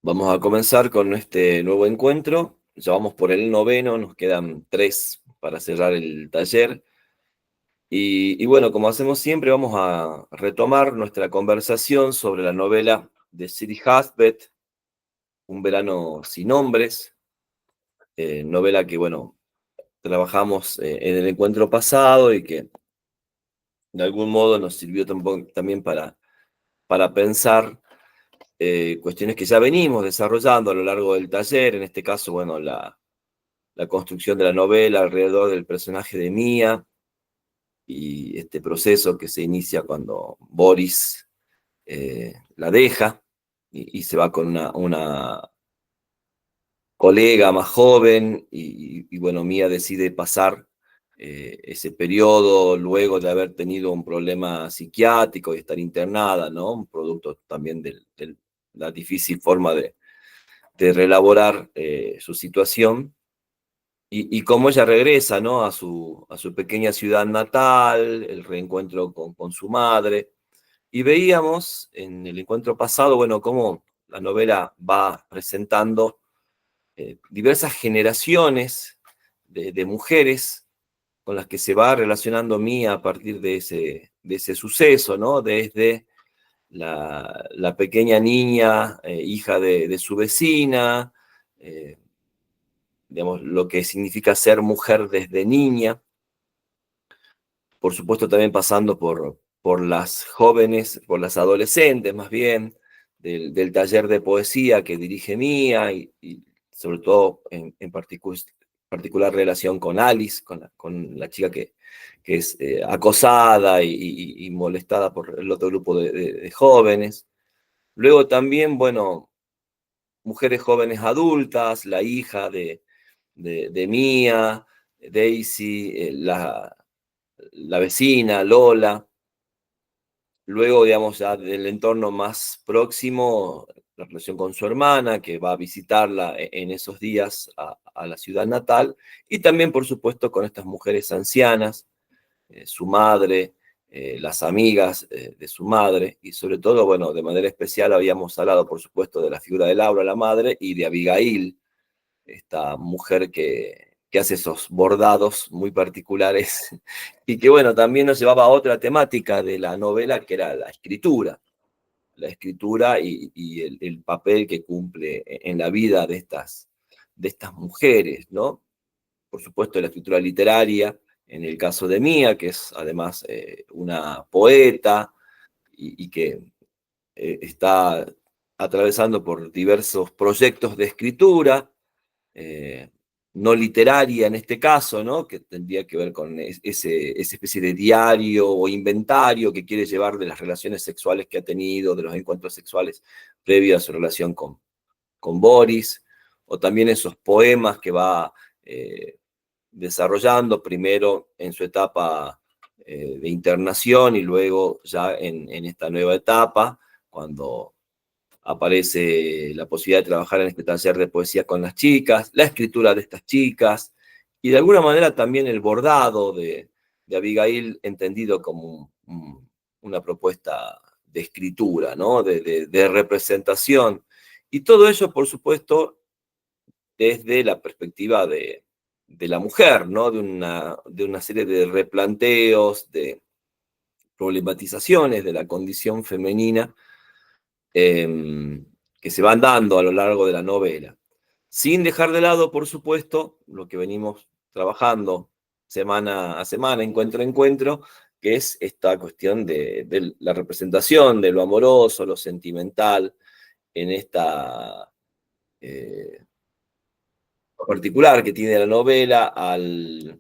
Vamos a comenzar con este nuevo encuentro. Ya vamos por el noveno, nos quedan 3 para cerrar el taller. Y bueno, como hacemos siempre, vamos a retomar nuestra conversación sobre la novela de Siri Hustvedt, Un verano sin hombres, novela que, bueno, trabajamos en el encuentro pasado y que de algún modo nos sirvió también para pensar cuestiones que ya venimos desarrollando a lo largo del taller. En este caso, bueno, la construcción de la novela alrededor del personaje de Mía y este proceso que se inicia cuando Boris la deja y se va con una colega más joven y bueno, Mía decide pasar ese periodo luego de haber tenido un problema psiquiátrico y estar internada, ¿no? Un producto también de la difícil forma de reelaborar su situación. Y cómo ella regresa, ¿no? A su pequeña ciudad natal, el reencuentro con su madre. Y veíamos en el encuentro pasado, bueno, cómo la novela va presentando diversas generaciones de mujeres con las que se va relacionando Mía a partir de ese suceso, ¿no? Desde la pequeña niña, hija de su vecina, eh, digamos, lo que significa ser mujer desde niña, por supuesto también pasando por las jóvenes, por las adolescentes más bien, del taller de poesía que dirige Mía y sobre todo en particular relación con Alice, con la chica que es acosada y molestada por el otro grupo de jóvenes. Luego también, bueno, mujeres jóvenes adultas, la hija de Mía, Daisy, la vecina, Lola. Luego, digamos, ya del entorno más próximo, la relación con su hermana, que va a visitarla en esos días a la ciudad natal, y también, por supuesto, con estas mujeres ancianas, su madre, las amigas de su madre, y sobre todo, bueno, de manera especial habíamos hablado, por supuesto, de la figura de Laura, la madre, y de Abigail, esta mujer que hace esos bordados muy particulares y que, bueno, también nos llevaba a otra temática de la novela, que era la escritura y el papel que cumple en la vida de estas mujeres, ¿no? Por supuesto, la escritura literaria, en el caso de Mía, que es además una poeta y que está atravesando por diversos proyectos de escritura, eh, no literaria en este caso, ¿no? Que tendría que ver con esa especie de diario o inventario que quiere llevar de las relaciones sexuales que ha tenido, de los encuentros sexuales previos a su relación con Boris, o también esos poemas que va desarrollando primero en su etapa de internación y luego ya en esta nueva etapa, cuando aparece la posibilidad de trabajar en este taller de poesía con las chicas, la escritura de estas chicas, y de alguna manera también el bordado de Abigail entendido como una propuesta de escritura, ¿no? De representación. Y todo ello, por supuesto, desde la perspectiva de la mujer, ¿no? De una serie de replanteos, de problematizaciones de la condición femenina eh, que se van dando a lo largo de la novela, sin dejar de lado, por supuesto, lo que venimos trabajando semana a semana, encuentro a encuentro, que es esta cuestión de la representación de lo amoroso, lo sentimental, en esta eh, particular que tiene la novela al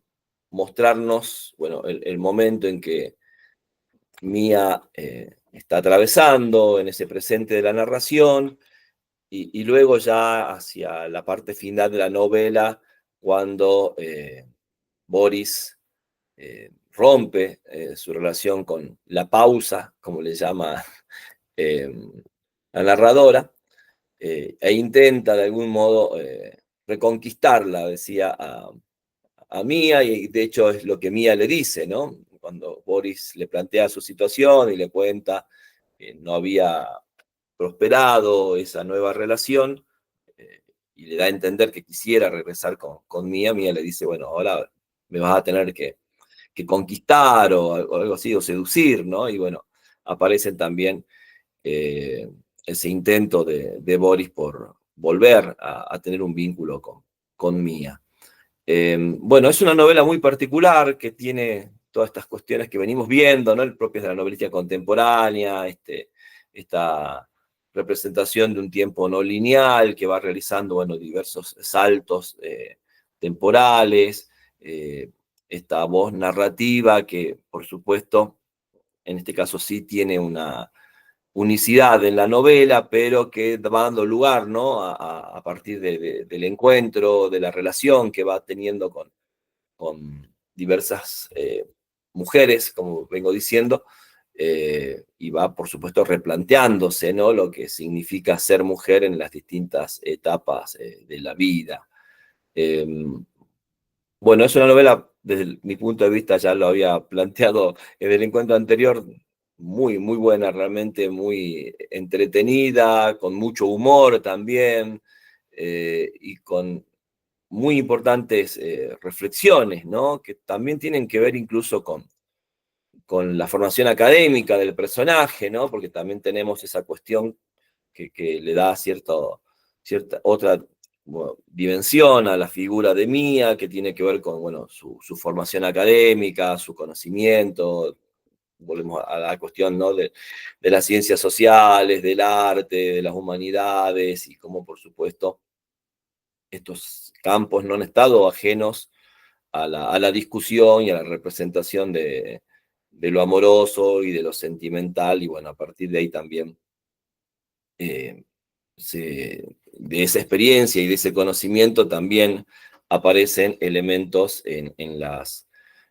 mostrarnos, bueno, el momento en que Mía está atravesando en ese presente de la narración, y luego ya hacia la parte final de la novela, cuando Boris rompe su relación con la pausa, como le llama eh, la narradora, e intenta de algún modo reconquistarla, decía a Mía, y de hecho es lo que Mía le dice, ¿no? Cuando Boris le plantea su situación y le cuenta que no había prosperado esa nueva relación, y le da a entender que quisiera regresar con Mía. Mía le dice, bueno, ahora me vas a tener que conquistar o algo así, o seducir, ¿no? Y bueno, aparecen también ese intento de Boris por volver a tener un vínculo con Mía. Bueno, es una novela muy particular que tiene todas estas cuestiones que venimos viendo, ¿no? Propias de la novelística contemporánea, esta representación de un tiempo no lineal que va realizando, bueno, diversos saltos temporales, esta voz narrativa que, por supuesto, en este caso sí tiene una unicidad en la novela, pero que va dando lugar, ¿no? A partir del encuentro, de la relación que va teniendo con diversas mujeres, como vengo diciendo, y va, por supuesto, replanteándose, ¿no? Lo que significa ser mujer en las distintas etapas de la vida. Eh, bueno, es una novela, desde mi punto de vista, ya lo había planteado en el encuentro anterior, muy, muy buena, realmente muy entretenida, con mucho humor también, y con muy importantes reflexiones, ¿no? Que también tienen que ver incluso con la formación académica del personaje, ¿no? Porque también tenemos esa cuestión que le da cierta otra, bueno, dimensión a la figura de Mía, que tiene que ver con, bueno, su formación académica, su conocimiento. Volvemos a la cuestión, ¿no? De las ciencias sociales, del arte, de las humanidades, y cómo, por supuesto, estos campos no han estado ajenos a la discusión y a la representación de lo amoroso y de lo sentimental, y bueno, a partir de ahí también eh, de esa experiencia y de ese conocimiento también aparecen elementos en las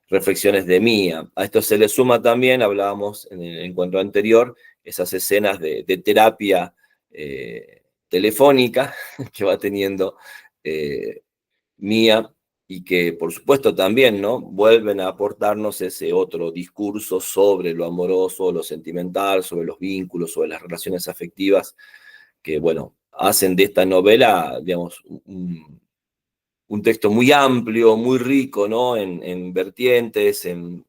reflexiones de Mía. A esto se le suma también, hablábamos en el encuentro anterior, esas escenas de terapia telefónica que va teniendo Mía, y que por supuesto también, ¿no? Vuelven a aportarnos ese otro discurso sobre lo amoroso, lo sentimental, sobre los vínculos, sobre las relaciones afectivas, que, bueno, hacen de esta novela, digamos, un texto muy amplio, muy rico, ¿no? En vertientes, en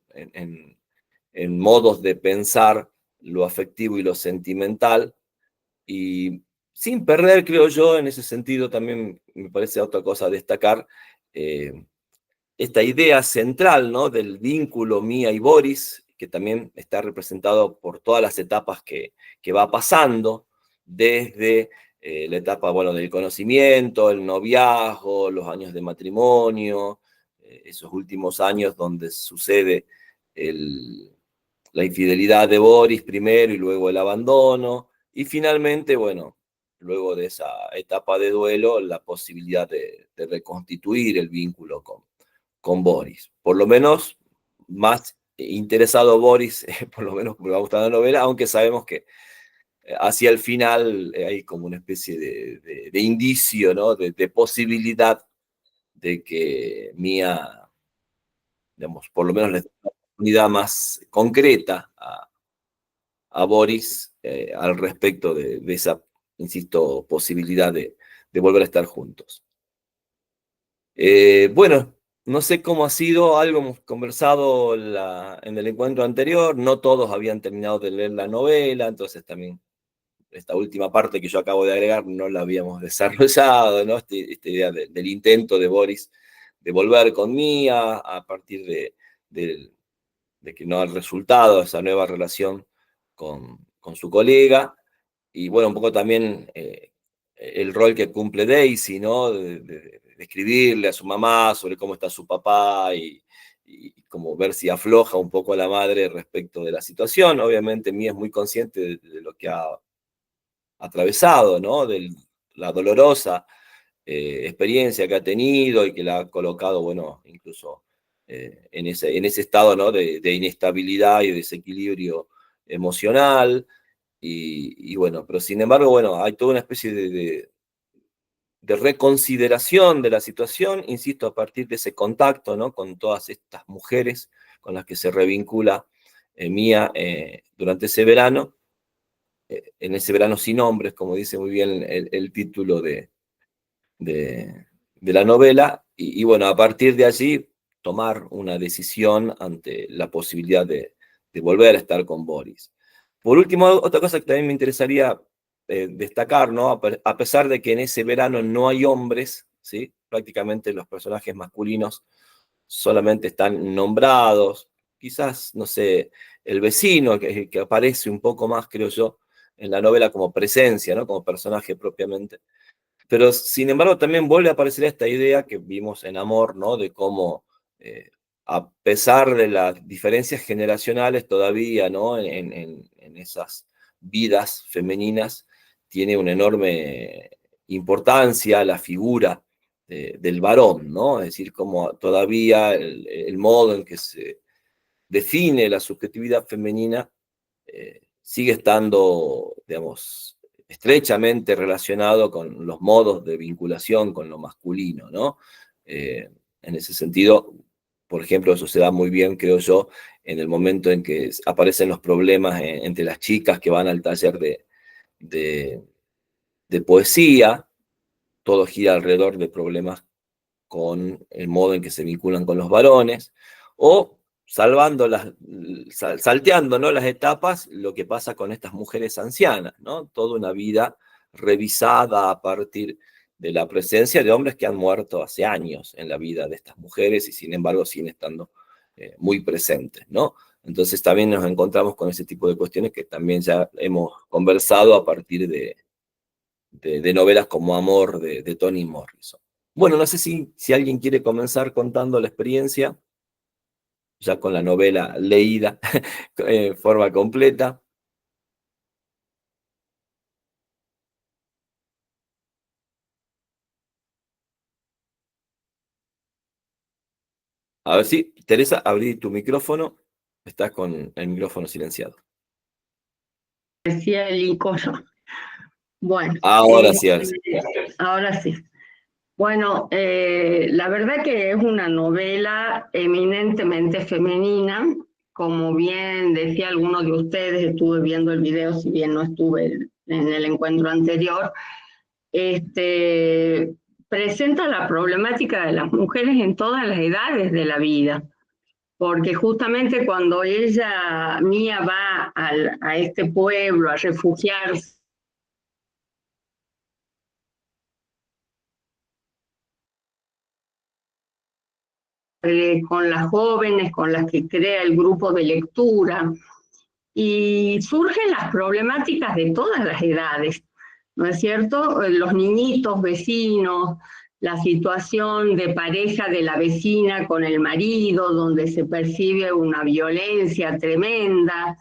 modos de pensar lo afectivo y lo sentimental, y sin perder, creo yo, en ese sentido también me parece otra cosa a destacar, eh, esta idea central, ¿no? Del vínculo Mía y Boris, que también está representado por todas las etapas que va pasando, desde la etapa, bueno, del conocimiento, el noviazgo, los años de matrimonio, esos últimos años donde sucede el, la infidelidad de Boris primero y luego el abandono, y finalmente, bueno, luego de esa etapa de duelo, la posibilidad de reconstituir el vínculo con Boris. Por lo menos más interesado Boris, por lo menos me va gustando la novela, aunque sabemos que hacia el final hay como una especie de indicio, ¿no? De posibilidad de que Mía, digamos, por lo menos le da una oportunidad más concreta a Boris al respecto de esa, insisto, posibilidad de volver a estar juntos. Bueno, no sé cómo ha sido, algo hemos conversado en el encuentro anterior, no todos habían terminado de leer la novela, entonces también esta última parte que yo acabo de agregar no la habíamos desarrollado, ¿no? Esta idea del intento de Boris de volver con Mía a partir de, de que no ha resultado esa nueva relación con su colega, y bueno, un poco también el rol que cumple Daisy, ¿no? De escribirle a su mamá sobre cómo está su papá, y como ver si afloja un poco a la madre respecto de la situación. Obviamente Mía es muy consciente de lo que ha atravesado, ¿no? De la dolorosa experiencia que ha tenido y que la ha colocado, bueno, incluso en ese estado, ¿no? De inestabilidad y desequilibrio emocional. Y bueno, pero sin embargo, bueno, hay toda una especie de reconsideración de la situación, insisto, a partir de ese contacto, ¿no? Con todas estas mujeres con las que se revincula Mía durante ese verano. en ese verano sin hombres, como dice muy bien el título de la novela, y bueno, a partir de allí tomar una decisión ante la posibilidad de volver a estar con Boris. Por último, otra cosa que también me interesaría destacar, ¿no? A pesar de que en ese verano no hay hombres, ¿sí? Prácticamente los personajes masculinos solamente están nombrados, quizás, no sé, el vecino que aparece un poco más, creo yo, en la novela como presencia, ¿no? Como personaje propiamente. Pero sin embargo también vuelve a aparecer esta idea que vimos en Amor, ¿no? De cómo, a pesar de las diferencias generacionales todavía, ¿no? En esas vidas femeninas, tiene una enorme importancia la figura del varón, ¿no? Es decir, como todavía el modo en que se define la subjetividad femenina sigue estando, digamos, estrechamente relacionado con los modos de vinculación con lo masculino, ¿no? En ese sentido, por ejemplo, eso se da muy bien, creo yo, en el momento en que aparecen los problemas entre las chicas que van al taller de, de poesía, todo gira alrededor de problemas con el modo en que se vinculan con los varones, o salteando, ¿no? Las etapas, lo que pasa con estas mujeres ancianas, ¿no? Toda una vida revisada a partir de la presencia de hombres que han muerto hace años en la vida de estas mujeres y sin embargo siguen estando muy presentes, ¿no? Entonces también nos encontramos con ese tipo de cuestiones que también ya hemos conversado a partir de novelas como Amor de Toni Morrison. Bueno, no sé si alguien quiere comenzar contando la experiencia, ya con la novela leída en forma completa. A ver si, Teresa, abrí tu micrófono. Estás con el micrófono silenciado. Decía el icono. Bueno, Ahora sí, ahora sí. ahora sí. Bueno, la verdad que es una novela eminentemente femenina. Como bien decía alguno de ustedes, estuve viendo el video, si bien no estuve en el encuentro anterior, presenta la problemática de las mujeres en todas las edades de la vida, porque justamente cuando Mía va a este pueblo a refugiarse con las jóvenes con las que crea el grupo de lectura, y surgen las problemáticas de todas las edades, ¿no es cierto? Los niñitos vecinos, la situación de pareja de la vecina con el marido, donde se percibe una violencia tremenda,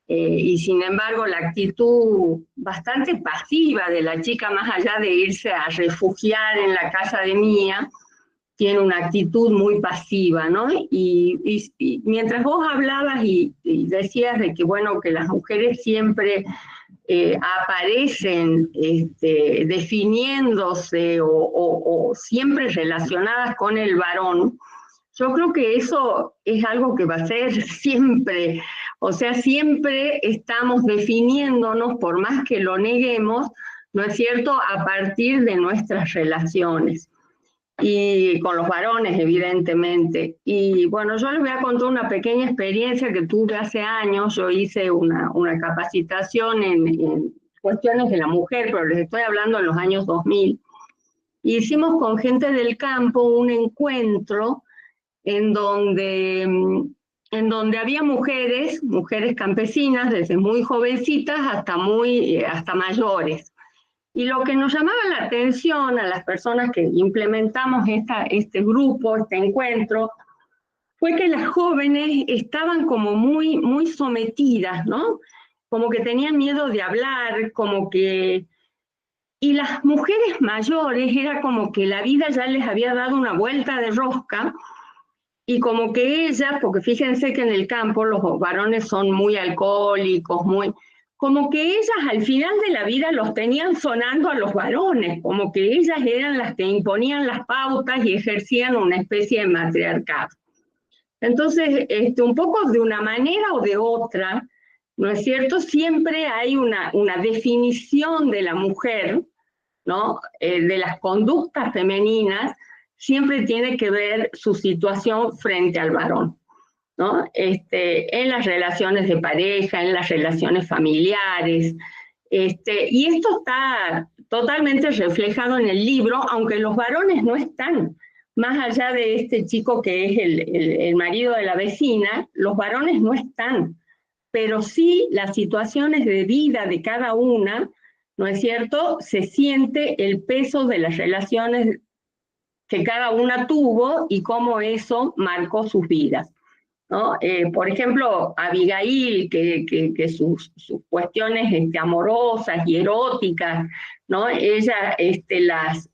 y sin embargo la actitud bastante pasiva de la chica, más allá de irse a refugiar en la casa de Mía, tiene una actitud muy pasiva, ¿no? Y mientras vos hablabas y decías de que, bueno, que las mujeres siempre aparecen definiéndose o siempre relacionadas con el varón, yo creo que eso es algo que va a ser siempre, o sea, siempre estamos definiéndonos, por más que lo neguemos, ¿no es cierto?, a partir de nuestras relaciones. Y con los varones, evidentemente. Y bueno, yo les voy a contar una pequeña experiencia que tuve hace años. Yo hice una capacitación en cuestiones de la mujer, pero les estoy hablando en los años 2000. Hicimos con gente del campo un encuentro en donde, en donde había mujeres campesinas, desde muy jovencitas hasta mayores. Y lo que nos llamaba la atención a las personas que implementamos este grupo, este encuentro, fue que las jóvenes estaban como muy sometidas, ¿no? Como que tenían miedo de hablar, como que... Y las mujeres mayores era como que la vida ya les había dado una vuelta de rosca y como que ellas, porque fíjense que en el campo los varones son muy alcohólicos, como que ellas al final de la vida los tenían sonando a los varones, como que ellas eran las que imponían las pautas y ejercían una especie de matriarcado. Entonces, un poco de una manera o de otra, ¿no es cierto? Siempre hay una definición de la mujer, ¿no? De las conductas femeninas, siempre tiene que ver su situación frente al varón, ¿no? En las relaciones de pareja, en las relaciones familiares, y esto está totalmente reflejado en el libro, aunque los varones no están. Más allá de este chico que es el marido de la vecina, los varones no están, pero sí las situaciones de vida de cada una, ¿no es cierto? Se siente el peso de las relaciones que cada una tuvo y cómo eso marcó sus vidas, ¿no? Por ejemplo, Abigail, que sus cuestiones amorosas y eróticas, ¿no? Ella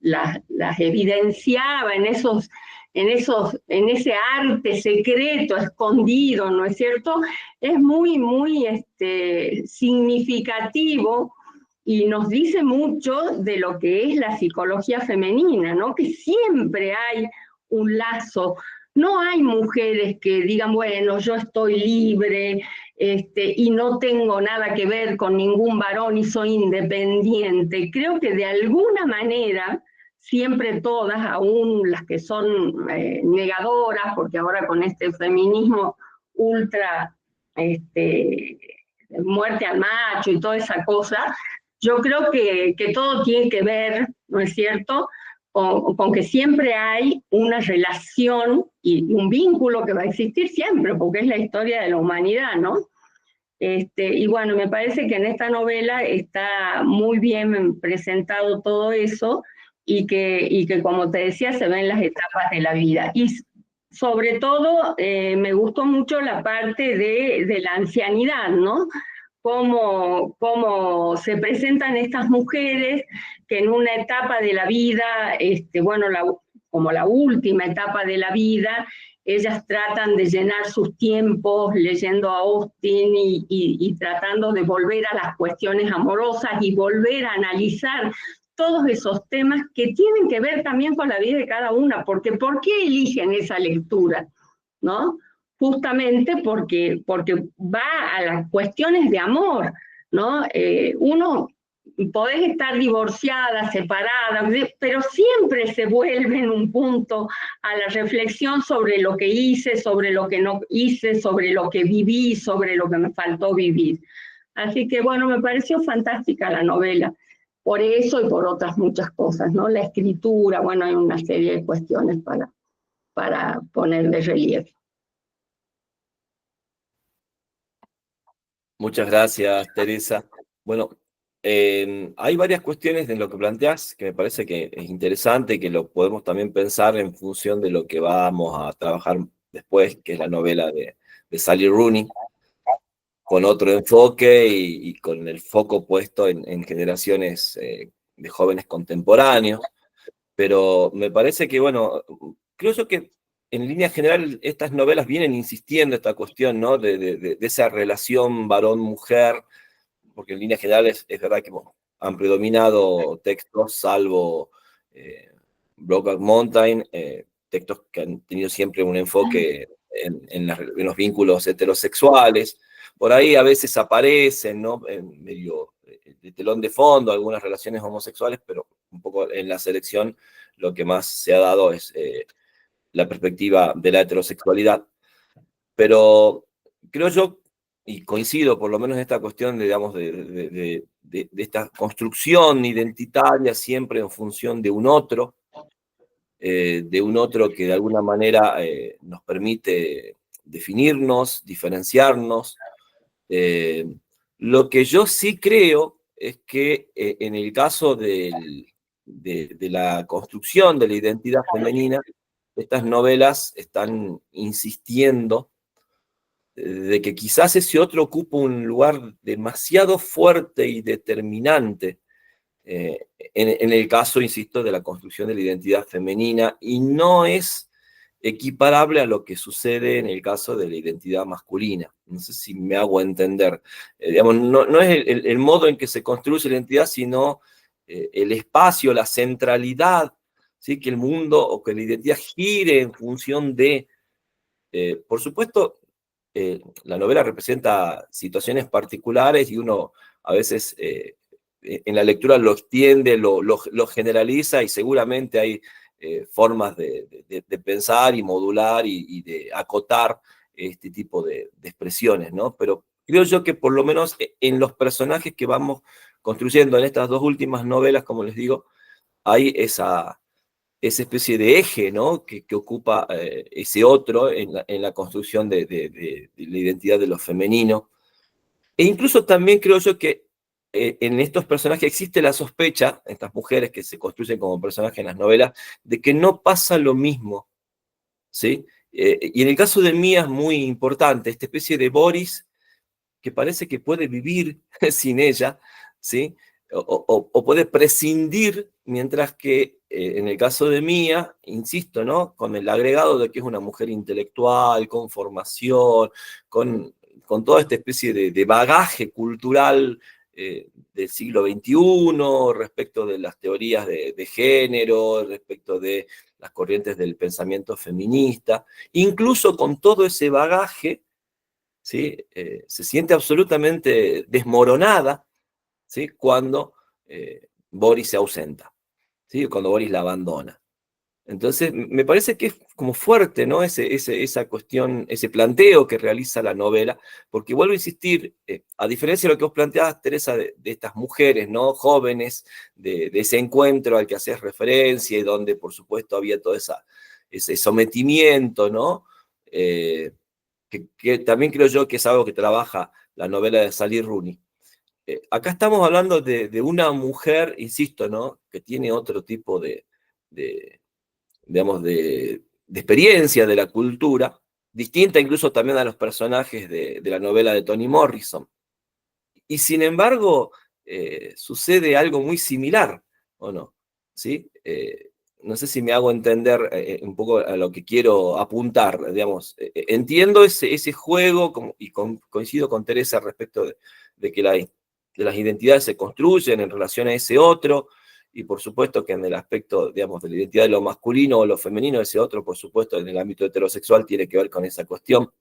las evidenciaba en ese arte secreto, escondido, ¿no es cierto? Es muy, muy significativo y nos dice mucho de lo que es la psicología femenina, ¿no? Que siempre hay un lazo. No hay mujeres que digan, bueno, yo estoy libre y no tengo nada que ver con ningún varón y soy independiente. Creo que de alguna manera, siempre todas, aún las que son negadoras, porque ahora con este feminismo ultra muerte al macho y toda esa cosa, yo creo que todo tiene que ver, ¿no es cierto?, con que siempre hay una relación y un vínculo que va a existir siempre, porque es la historia de la humanidad, ¿no? Y bueno, me parece que en esta novela está muy bien presentado todo eso y que como te decía, se ven las etapas de la vida. Y sobre todo, me gustó mucho la parte de la ancianidad, ¿no? Cómo se presentan estas mujeres que en una etapa de la vida, bueno, como la última etapa de la vida, ellas tratan de llenar sus tiempos leyendo a Austin y tratando de volver a las cuestiones amorosas y volver a analizar todos esos temas que tienen que ver también con la vida de cada una, porque ¿por qué eligen esa lectura? ¿No? Justamente porque va a las cuestiones de amor, ¿no? Uno podés estar divorciada, separada, pero siempre se vuelve en un punto a la reflexión sobre lo que hice, sobre lo que no hice, sobre lo que viví, sobre lo que me faltó vivir. Así que bueno, me pareció fantástica la novela, por eso y por otras muchas cosas, ¿no? La escritura, bueno, hay una serie de cuestiones para poner de relieve. Muchas gracias, Teresa. Bueno, hay varias cuestiones en lo que planteas que me parece que es interesante y que lo podemos también pensar en función de lo que vamos a trabajar después, que es la novela de Sally Rooney, con otro enfoque y con el foco puesto en generaciones de jóvenes contemporáneos. Pero me parece que, bueno, creo yo que en línea general estas novelas vienen insistiendo esta cuestión, ¿no? De esa relación varón-mujer, porque en línea general es verdad que bueno, han predominado textos, salvo Brokeback Mountain, textos que han tenido siempre un enfoque en los vínculos heterosexuales. Por ahí a veces aparecen, ¿no? En medio de telón de fondo algunas relaciones homosexuales, pero un poco en la selección lo que más se ha dado es la perspectiva de la heterosexualidad. Pero creo yo, y coincido por lo menos en esta cuestión, digamos, de esta construcción identitaria siempre en función de un otro que de alguna manera nos permite definirnos, diferenciarnos. Lo que yo sí creo es que en el caso de la construcción de la identidad femenina, estas novelas están insistiendo de que quizás ese otro ocupa un lugar demasiado fuerte y determinante en el caso, insisto, de la construcción de la identidad femenina y no es equiparable a lo que sucede en el caso de la identidad masculina. No sé si me hago entender. Digamos, no es el modo en que se construye la identidad, sino el espacio, la centralidad, ¿sí? Que el mundo o que la identidad gire en función de, por supuesto, la novela representa situaciones particulares y uno a veces en la lectura lo extiende, lo generaliza y seguramente hay formas de pensar y modular y de acotar este tipo de expresiones, ¿no? Pero creo yo que por lo menos en los personajes que vamos construyendo en estas dos últimas novelas, como les digo, hay esa especie de eje, ¿no? Que ocupa ese otro en la construcción de la identidad de lo femenino. E incluso también creo yo que en estos personajes existe la sospecha, estas mujeres que se construyen como personajes en las novelas, de que no pasa lo mismo, ¿sí? Y en el caso de Mía es muy importante, esta especie de Boris que parece que puede vivir sin ella, ¿sí? O puede prescindir, mientras que en el caso de Mía, insisto, ¿no? Con el agregado de que es una mujer intelectual, con formación, con toda esta especie de bagaje cultural del siglo XXI, respecto de las teorías de género, respecto de las corrientes del pensamiento feminista, incluso con todo ese bagaje, ¿sí? Se siente absolutamente desmoronada, ¿sí? Cuando Boris se ausenta, ¿sí? Cuando Boris la abandona. Entonces, me parece que es como fuerte, ¿no? Esa cuestión, ese planteo que realiza la novela, porque vuelvo a insistir, a diferencia de lo que vos planteabas, Teresa, de estas mujeres, ¿no? Jóvenes, de ese encuentro al que hacés referencia y donde, por supuesto, había todo ese sometimiento, ¿no? Que también creo yo que es algo que trabaja la novela de Sally Rooney. Acá estamos hablando de una mujer, insisto, ¿no? Que tiene otro tipo de digamos, de experiencia de la cultura, distinta incluso también a los personajes de la novela de Toni Morrison. Y sin embargo, sucede algo muy similar, ¿o no? ¿Sí? No sé si me hago entender un poco a lo que quiero apuntar, digamos. Entiendo ese juego y coincido con Teresa respecto de que las identidades se construyen en relación a ese otro, y por supuesto que en el aspecto, digamos, de la identidad de lo masculino o lo femenino, ese otro, por supuesto, en el ámbito heterosexual tiene que ver con esa cuestión.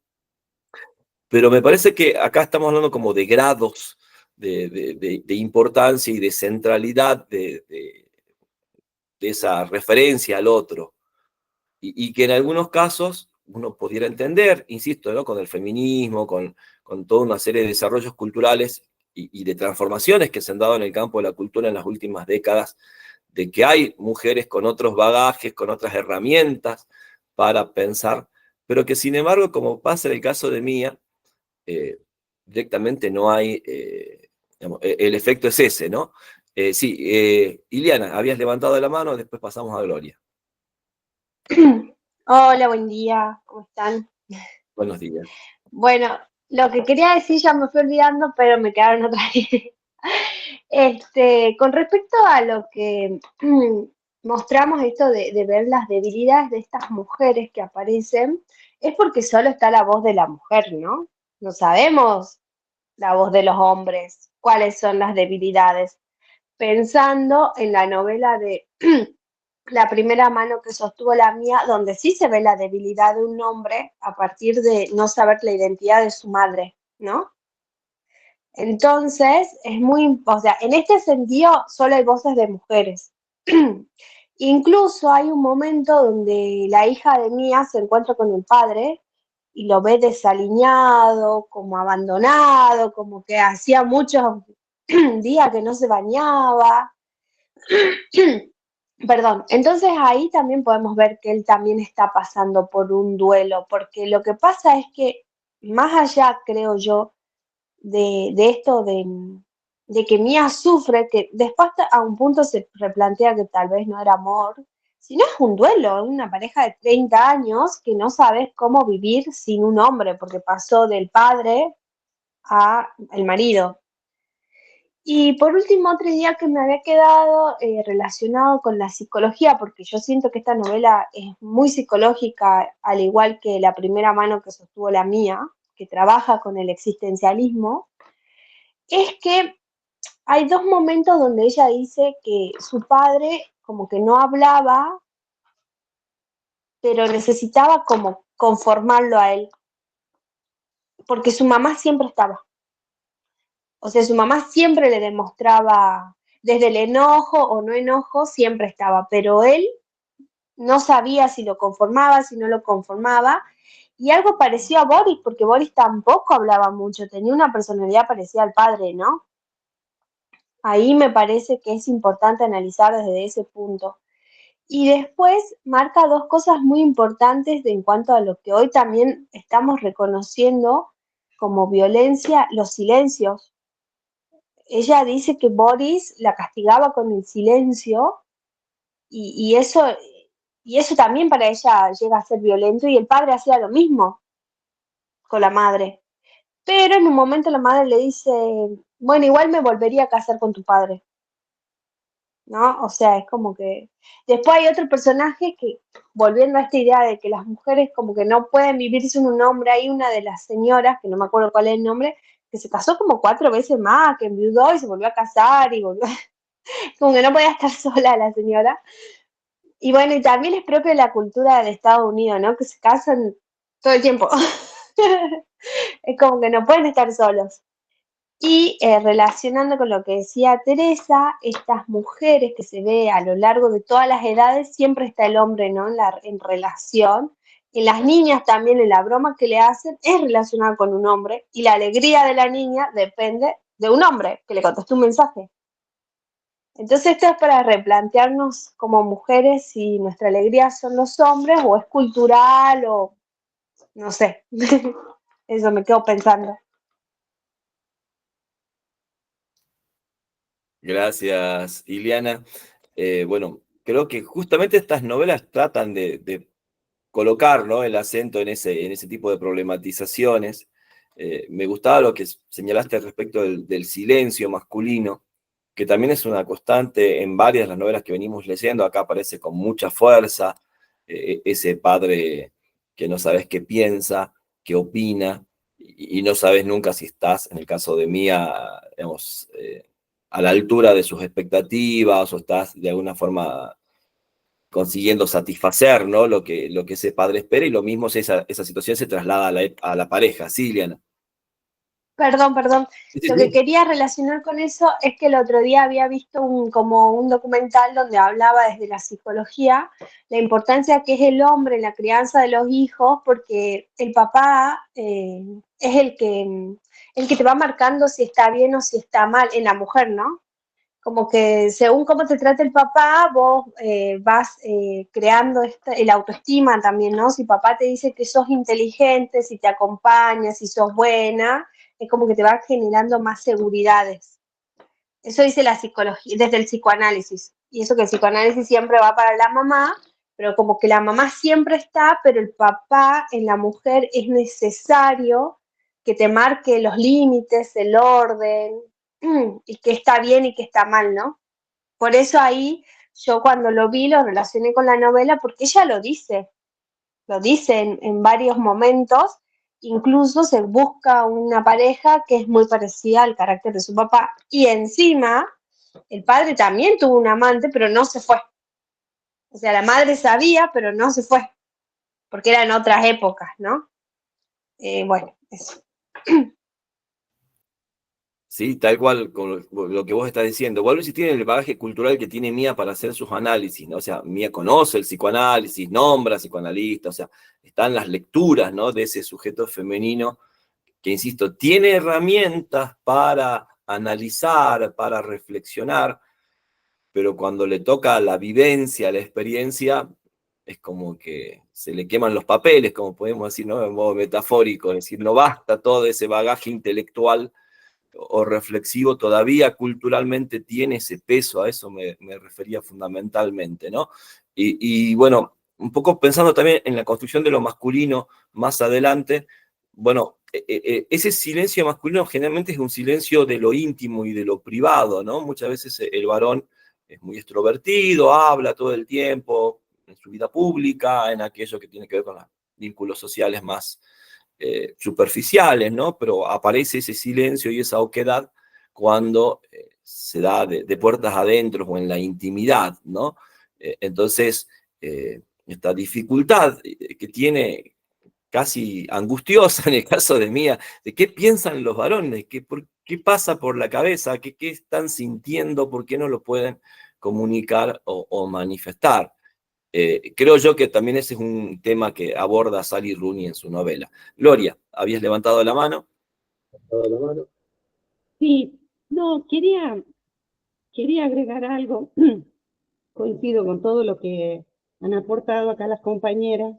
Pero me parece que acá estamos hablando como de grados de importancia y de centralidad de esa referencia al otro. Y que en algunos casos uno pudiera entender, insisto, ¿no? Con el feminismo, con toda una serie de desarrollos culturales y de transformaciones que se han dado en el campo de la cultura en las últimas décadas, de que hay mujeres con otros bagajes, con otras herramientas para pensar, pero que sin embargo, como pasa en el caso de Mía, directamente no hay, digamos, el efecto es ese, ¿no? Sí, Iliana, habías levantado la mano, después pasamos a Gloria. Hola, buen día, ¿cómo están? Buenos días. Bueno, lo que quería decir ya me fui olvidando, pero me quedaron otras ideas. Con respecto a lo que mostramos esto de ver las debilidades de estas mujeres que aparecen, es porque solo está la voz de la mujer, ¿no? No sabemos la voz de los hombres, cuáles son las debilidades. Pensando en la novela de La primera mano que sostuvo la mía, donde sí se ve la debilidad de un hombre a partir de no saber la identidad de su madre, ¿no? Entonces, es muy, o sea, en este sentido solo hay voces de mujeres. Incluso hay un momento donde la hija de Mía se encuentra con el padre y lo ve desaliñado, como abandonado, como que hacía muchos días que no se bañaba. Perdón, entonces ahí también podemos ver que él también está pasando por un duelo, porque lo que pasa es que más allá, creo yo, de esto de que Mia sufre, que después a un punto se replantea que tal vez no era amor, sino es un duelo, una pareja de 30 años que no sabes cómo vivir sin un hombre, porque pasó del padre a el marido. Y por último, otra idea que me había quedado relacionado con la psicología, porque yo siento que esta novela es muy psicológica, al igual que la primera mano que sostuvo la mía, que trabaja con el existencialismo, es que hay dos momentos donde ella dice que su padre como que no hablaba, pero necesitaba como conformarlo a él. porque su mamá siempre estaba. O sea, su mamá siempre le demostraba, desde el enojo o no enojo, siempre estaba, pero él no sabía si lo conformaba, si no lo conformaba, y algo pareció a Boris, porque Boris tampoco hablaba mucho, tenía una personalidad parecida al padre, ¿no? Ahí me parece que es importante analizar desde ese punto. Y después marca dos cosas muy importantes en cuanto a lo que hoy también estamos reconociendo como violencia, los silencios. Ella dice que Boris la castigaba con el silencio y, y eso, y eso también para ella llega a ser violento y el padre hacía lo mismo con la madre. Pero en un momento la madre le dice, bueno, igual me volvería a casar con tu padre, ¿no? O sea, es como que... Después hay otro personaje que, volviendo a esta idea de que las mujeres como que no pueden vivir sin un hombre, hay una de las señoras, que no me acuerdo cuál es el nombre, que se casó como 4 veces más, que enviudó y se volvió a casar y volvió, como que no podía estar sola la señora. Y bueno, y también es propio de la cultura de Estados Unidos, ¿no? Que se casan todo el tiempo. Es como que no pueden estar solos. Y relacionando con lo que decía Teresa, estas mujeres que se ve a lo largo de todas las edades, siempre está el hombre, ¿no? En relación. Y las niñas también, en la broma que le hacen, es relacionada con un hombre. Y la alegría de la niña depende de un hombre que le contestó un mensaje. Entonces esto es para replantearnos como mujeres si nuestra alegría son los hombres o es cultural o no sé. Eso me quedo pensando. Gracias, Iliana. Bueno, creo que justamente estas novelas tratan de colocar, ¿no?, el acento en ese tipo de problematizaciones. Me gustaba lo que señalaste respecto del silencio masculino, que también es una constante en varias de las novelas que venimos leyendo. Acá aparece con mucha fuerza ese padre que no sabes qué piensa, qué opina, y no sabes nunca si estás, en el caso de Mía, digamos, a la altura de sus expectativas o estás de alguna forma consiguiendo satisfacer, ¿no?, lo que ese padre espera, y lo mismo si esa situación se traslada a la pareja. Sí, Liana. Perdón. Sí, sí, Lo que sí. quería relacionar con eso es que el otro día había visto como un documental donde hablaba desde la psicología la importancia que es el hombre en la crianza de los hijos, porque el papá es el que te va marcando si está bien o si está mal en la mujer, ¿no? Como que según cómo te trata el papá, vos vas creando el autoestima también, ¿no? Si papá te dice que sos inteligente, si te acompaña, si sos buena, es como que te va generando más seguridades. Eso dice la psicología, desde el psicoanálisis. Y eso que el psicoanálisis siempre va para la mamá, pero como que la mamá siempre está, pero el papá en la mujer es necesario que te marque los límites, el orden, y que está bien y que está mal, ¿no? Por eso ahí yo cuando lo vi lo relacioné con la novela porque ella lo dice en varios momentos, incluso se busca una pareja que es muy parecida al carácter de su papá y encima el padre también tuvo un amante pero no se fue, o sea la madre sabía pero no se fue porque eran otras épocas, ¿no? Bueno, eso. Sí, tal cual con lo que vos estás diciendo. Vuelvo si tiene el bagaje cultural que tiene Mía para hacer sus análisis, ¿no? O sea, Mía conoce el psicoanálisis, nombra psicoanalistas, o sea, están las lecturas, ¿no?, de ese sujeto femenino que, insisto, tiene herramientas para analizar, para reflexionar, pero cuando le toca la vivencia, la experiencia, es como que se le queman los papeles, como podemos decir, ¿no?, en modo metafórico, es decir, no basta todo ese bagaje intelectual o reflexivo, todavía culturalmente tiene ese peso. A eso me refería fundamentalmente, ¿no? Y bueno, un poco pensando también en la construcción de lo masculino más adelante, bueno, ese silencio masculino generalmente es un silencio de lo íntimo y de lo privado, ¿no? Muchas veces el varón es muy extrovertido, habla todo el tiempo en su vida pública, en aquello que tiene que ver con los vínculos sociales más superficiales, ¿no? Pero aparece ese silencio y esa oquedad cuando se da de puertas adentro o en la intimidad, ¿no? Entonces, esta dificultad que tiene casi angustiosa en el caso de Mía, de qué piensan los varones, qué pasa por la cabeza, qué están sintiendo, por qué no lo pueden comunicar o manifestar. Creo yo que también ese es un tema que aborda Sally Rooney en su novela. Gloria, ¿habías levantado la mano? Sí, no, quería agregar algo. Coincido con todo lo que han aportado acá las compañeras,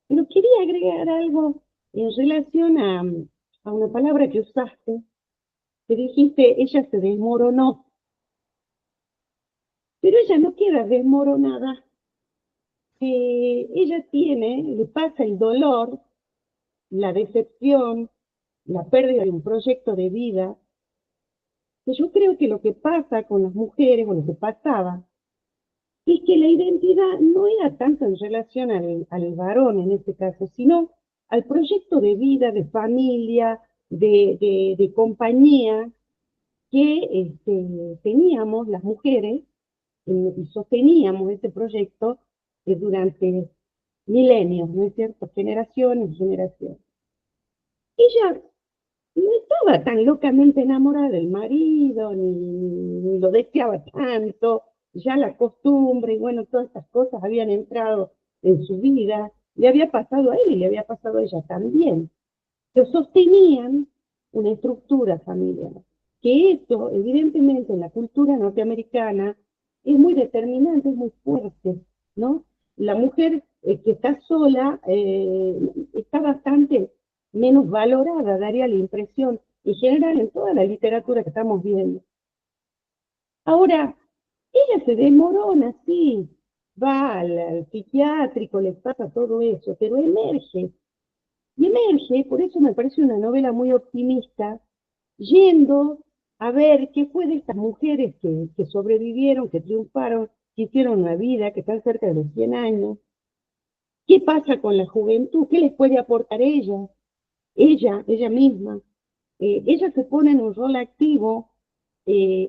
pero quería agregar algo en relación a una palabra que usaste, que dijiste, ella se desmoronó, pero ella no queda desmoronada. Ella le pasa el dolor, la decepción, la pérdida de un proyecto de vida, que yo creo que lo que pasa con las mujeres, o lo que pasaba, es que la identidad no era tanto en relación al varón en este caso, sino al proyecto de vida, de familia, de compañía que teníamos las mujeres y sosteníamos ese proyecto durante milenios, ¿no es cierto? Generaciones y generaciones. Ella no estaba tan locamente enamorada del marido, ni lo deseaba tanto, ya la costumbre y bueno, todas estas cosas habían entrado en su vida, le había pasado a él y le había pasado a ella también, pero sostenían una estructura familiar, que eso evidentemente en la cultura norteamericana es muy determinante, es muy fuerte, ¿no? La mujer que está sola está bastante menos valorada, daría la impresión, en general en toda la literatura que estamos viendo. Ahora, ella se desmorona, sí, va al psiquiátrico, le pasa todo eso, pero emerge, y emerge, por eso me parece una novela muy optimista, yendo a ver qué fue de estas mujeres que sobrevivieron, que triunfaron, que hicieron una vida, que están cerca de los 100 años, qué pasa con la juventud, qué les puede aportar ella misma. Ella se pone en un rol activo,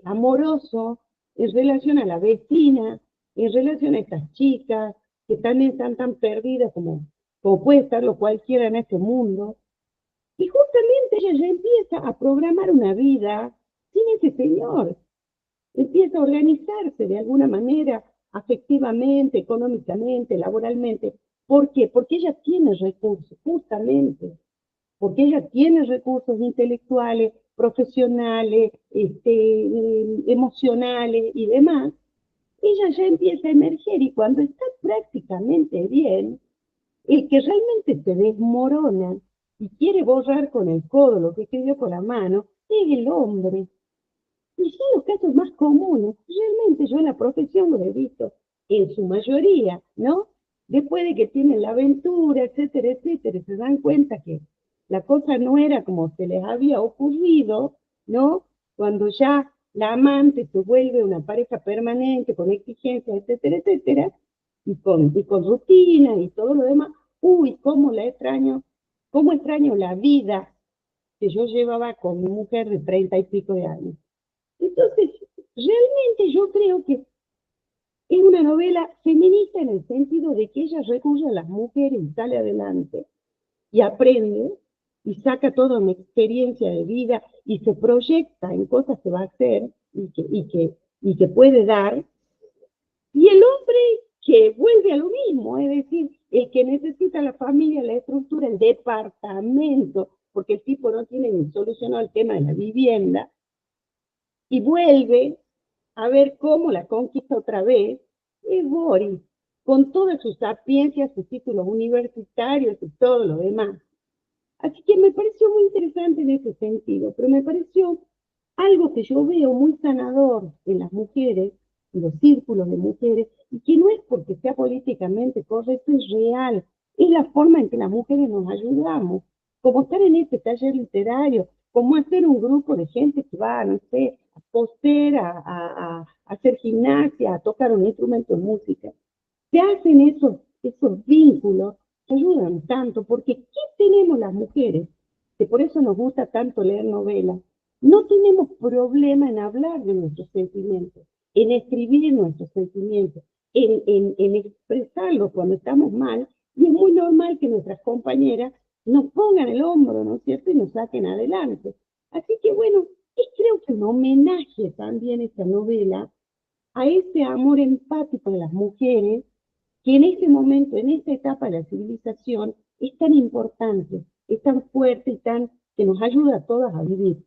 amoroso, en relación a la vecina, en relación a estas chicas que también están tan perdidas como puede estarlo cualquiera en este mundo. Y justamente ella ya empieza a programar una vida sin ese señor. Empieza a organizarse de alguna manera, afectivamente, económicamente, laboralmente. ¿Por qué? Porque ella tiene recursos, justamente porque ella tiene recursos intelectuales, profesionales, emocionales y demás, ella ya empieza a emerger y cuando está prácticamente bien, el que realmente se desmorona y quiere borrar con el codo lo que escribió con la mano es el hombre. Y son los casos más comunes. Realmente yo en la profesión lo he visto en su mayoría, ¿no? Después de que tienen la aventura, etcétera, etcétera, se dan cuenta que la cosa no era como se les había ocurrido, ¿no? Cuando ya la amante se vuelve una pareja permanente, con exigencias, etcétera, etcétera, y con rutina y todo lo demás, uy, cómo extraño la vida que yo llevaba con mi mujer de 30 y pico de años. Entonces, realmente yo creo que es una novela feminista en el sentido de que ella recurre a las mujeres y sale adelante y aprende y saca toda una experiencia de vida y se proyecta en cosas que va a hacer y que puede dar. Y el hombre que vuelve a lo mismo, es decir, el que necesita la familia, la estructura, el departamento, porque el tipo no tiene ni solucionado el tema de la vivienda, y vuelve a ver cómo la conquista otra vez, es Boris, con toda su sapiencia, sus títulos universitarios y todo lo demás. Así que me pareció muy interesante en ese sentido, pero me pareció algo que yo veo muy sanador en las mujeres, en los círculos de mujeres, y que no es porque sea políticamente correcto, es real, es la forma en que las mujeres nos ayudamos, como estar en este taller literario, como hacer un grupo de gente que va, no sé, a coser, a hacer gimnasia, a tocar un instrumento de música. Se hacen esos vínculos que ayudan tanto, porque ¿qué tenemos las mujeres? Que por eso nos gusta tanto leer novelas. No tenemos problema en hablar de nuestros sentimientos, en escribir nuestros sentimientos, en expresarlos cuando estamos mal, y es muy normal que nuestras compañeras nos pongan el hombro, ¿no es cierto? Y nos saquen adelante. Así que bueno, es creo que un homenaje también esta novela a ese amor empático de las mujeres que en ese momento, en esta etapa de la civilización, es tan importante, es tan fuerte y tan que nos ayuda a todas a vivir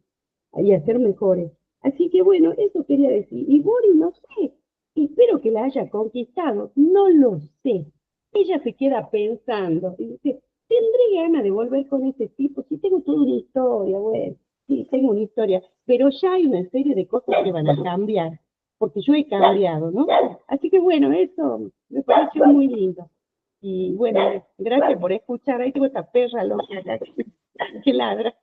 y a ser mejores. Así que bueno, eso quería decir. Y Boris, no sé, espero que la haya conquistado, no lo sé. Ella se queda pensando y dice, ¿tendré ganas de volver con ese tipo? Si tengo toda una historia, bueno, sí, tengo una historia, pero ya hay una serie de cosas que van a cambiar, porque yo he cambiado, ¿no? Así que bueno, eso me pareció muy lindo. Y bueno, gracias por escuchar. Ahí tengo esta perra loca que ladra.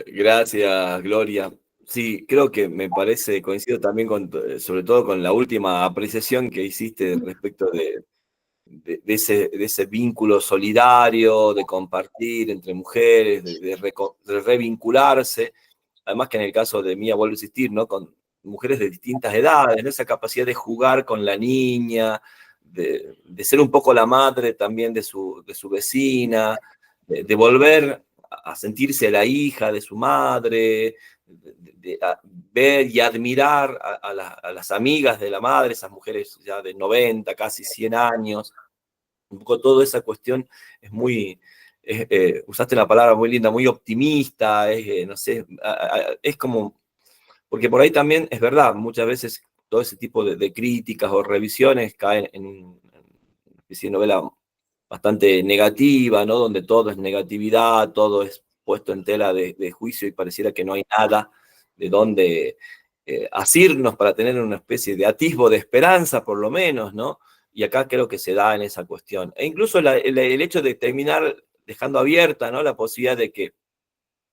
Gracias, Gloria. Sí, creo que me parece, coincido también con, sobre todo con la última apreciación que hiciste respecto de ese vínculo solidario, de compartir entre mujeres, de revincularse. Además que en el caso de Mía, vuelvo a insistir, ¿no? Con mujeres de distintas edades, ¿no? Esa capacidad de jugar con la niña, de ser un poco la madre también de su vecina, de volver a sentirse la hija de su madre, ver y admirar a las amigas de la madre, esas mujeres ya de 90, casi 100 años. Un poco toda esa cuestión es muy, usaste la palabra muy linda, muy optimista, no sé, es como, porque por ahí también es verdad, muchas veces todo ese tipo de críticas o revisiones caen en una especie de novela bastante negativa, ¿no? Donde todo es negatividad, todo es puesto en tela de juicio y pareciera que no hay nada de dónde asirnos para tener una especie de atisbo de esperanza, por lo menos, ¿no? Y acá creo que se da en esa cuestión. E incluso el hecho de terminar dejando abierta, ¿no? La posibilidad de que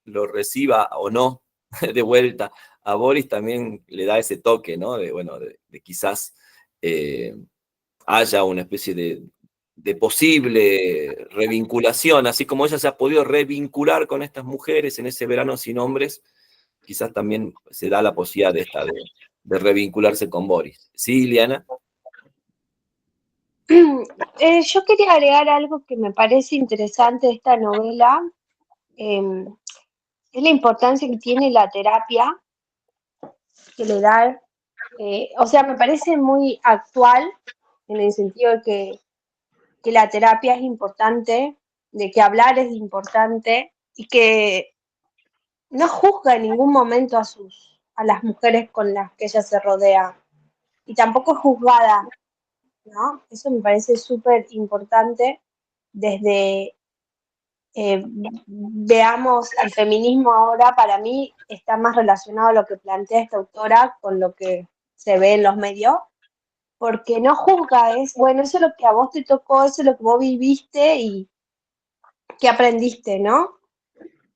lo reciba o no de vuelta a Boris también le da ese toque, ¿no? De, bueno, de quizás haya una especie de posible revinculación, así como ella se ha podido revincular con estas mujeres en ese verano sin hombres, quizás también se da la posibilidad de revincularse con Boris. ¿Sí, Liana? Yo quería agregar algo que me parece interesante de esta novela, es la importancia que tiene la terapia que le da, o sea, me parece muy actual en el sentido de que la terapia es importante, de que hablar es importante y que no juzga en ningún momento a las mujeres con las que ella se rodea y tampoco es juzgada, ¿no? Eso me parece súper importante desde, veamos, el feminismo ahora para mí está más relacionado a lo que plantea esta autora con lo que se ve en los medios, porque no juzga, es, bueno, eso es lo que a vos te tocó, eso es lo que vos viviste y qué aprendiste, ¿no?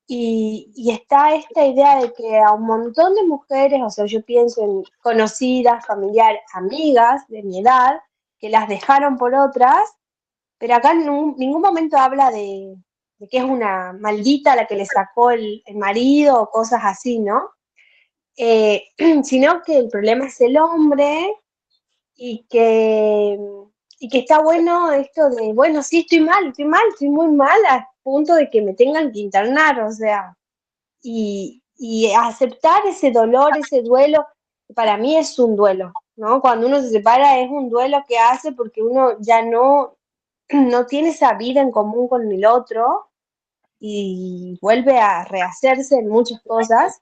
Y está esta idea de que a un montón de mujeres, o sea, yo pienso en conocidas, familiares, amigas de mi edad, que las dejaron por otras, pero acá en ningún momento habla de que es una maldita la que le sacó el marido o cosas así, ¿no? Sino que el problema es el hombre y que, y que está bueno esto de, bueno, sí, estoy muy mal, a punto de que me tengan que internar, o sea, y aceptar ese dolor, ese duelo, para mí es un duelo, ¿no? Cuando uno se separa es un duelo que hace porque uno ya no tiene esa vida en común con el otro y vuelve a rehacerse en muchas cosas.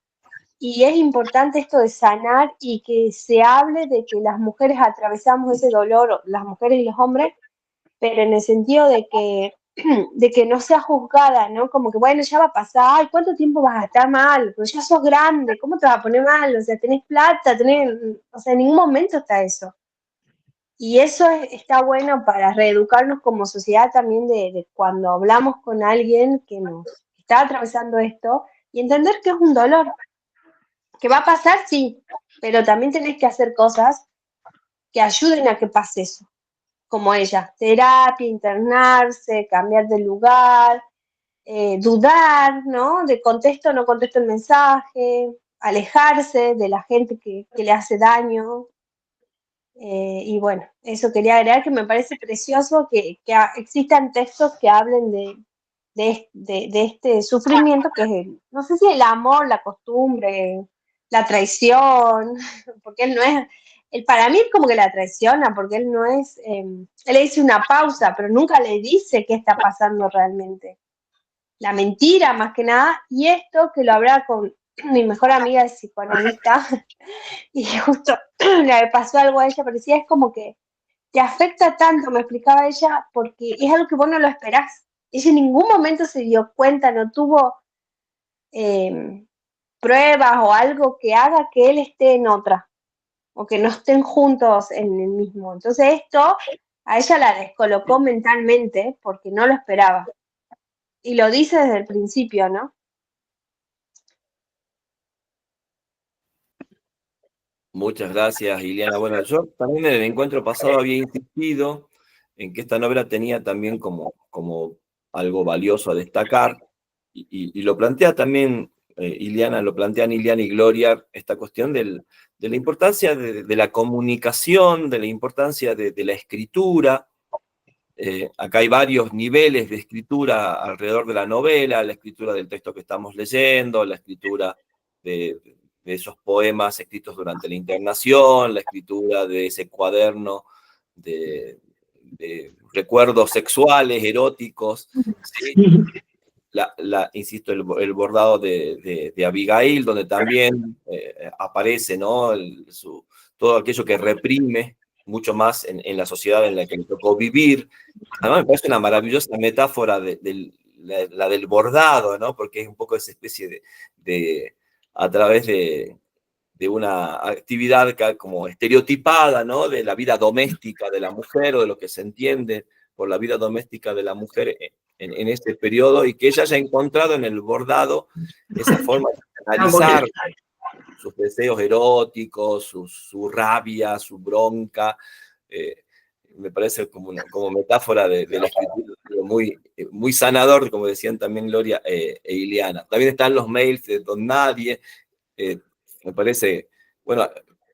Y es importante esto de sanar y que se hable de que las mujeres atravesamos ese dolor, las mujeres y los hombres, pero en el sentido de que no sea juzgada, ¿no? Como que, bueno, ya va a pasar, ay, ¿cuánto tiempo vas a estar mal? Pero ya sos grande, ¿cómo te vas a poner mal? O sea, tenés plata, o sea, en ningún momento está eso. Y eso está bueno para reeducarnos como sociedad también de cuando hablamos con alguien que nos está atravesando esto y entender que es un dolor, que va a pasar, sí, pero también tenés que hacer cosas que ayuden a que pase eso, como ella, terapia, internarse, cambiar de lugar, dudar, ¿no? De contesto o no contesto el mensaje, alejarse de la gente que le hace daño. Y bueno, eso quería agregar, que me parece precioso que existan textos que hablen de este sufrimiento que es, no sé si el amor, la costumbre, la traición, porque él no es, él para mí es como que la traiciona, porque él no es, él le dice una pausa, pero nunca le dice qué está pasando realmente. La mentira más que nada, y esto que lo hablaba con mi mejor amiga de psicoanalista, y justo le pasó algo a ella, parecía es como que te afecta tanto, me explicaba ella, porque es algo que vos no lo esperás. Ella en ningún momento se dio cuenta, no tuvo pruebas o algo que haga que él esté en otra, o que no estén juntos en el mismo. Entonces esto a ella la descolocó mentalmente porque no lo esperaba. Y lo dice desde el principio, ¿no? Muchas gracias, Iliana. Bueno, yo también en el encuentro pasado había insistido en que esta novela tenía también como algo valioso a destacar, y lo plantea también Iliana, lo plantean Iliana y Gloria, esta cuestión de la importancia de la comunicación, de la importancia de la escritura. Acá hay varios niveles de escritura alrededor de la novela, la escritura del texto que estamos leyendo, la escritura de esos poemas escritos durante la internación, la escritura de ese cuaderno de recuerdos sexuales, eróticos, ¿sí? Insisto, el bordado de Abigail, donde también aparece, ¿no? Todo aquello que reprime mucho más en la sociedad en la que le tocó vivir. Además, me parece una maravillosa metáfora la del bordado, ¿no? Porque es un poco esa especie a través de una actividad como estereotipada, ¿no? De la vida doméstica de la mujer, o de lo que se entiende por la vida doméstica de la mujer en este periodo, y que ella haya encontrado en el bordado esa forma de analizar sus deseos eróticos, su rabia, su bronca. Me parece como metáfora de la escritura muy sanador, como decían también Gloria e Iliana. También están los mails de Don Nadie. Me parece, bueno,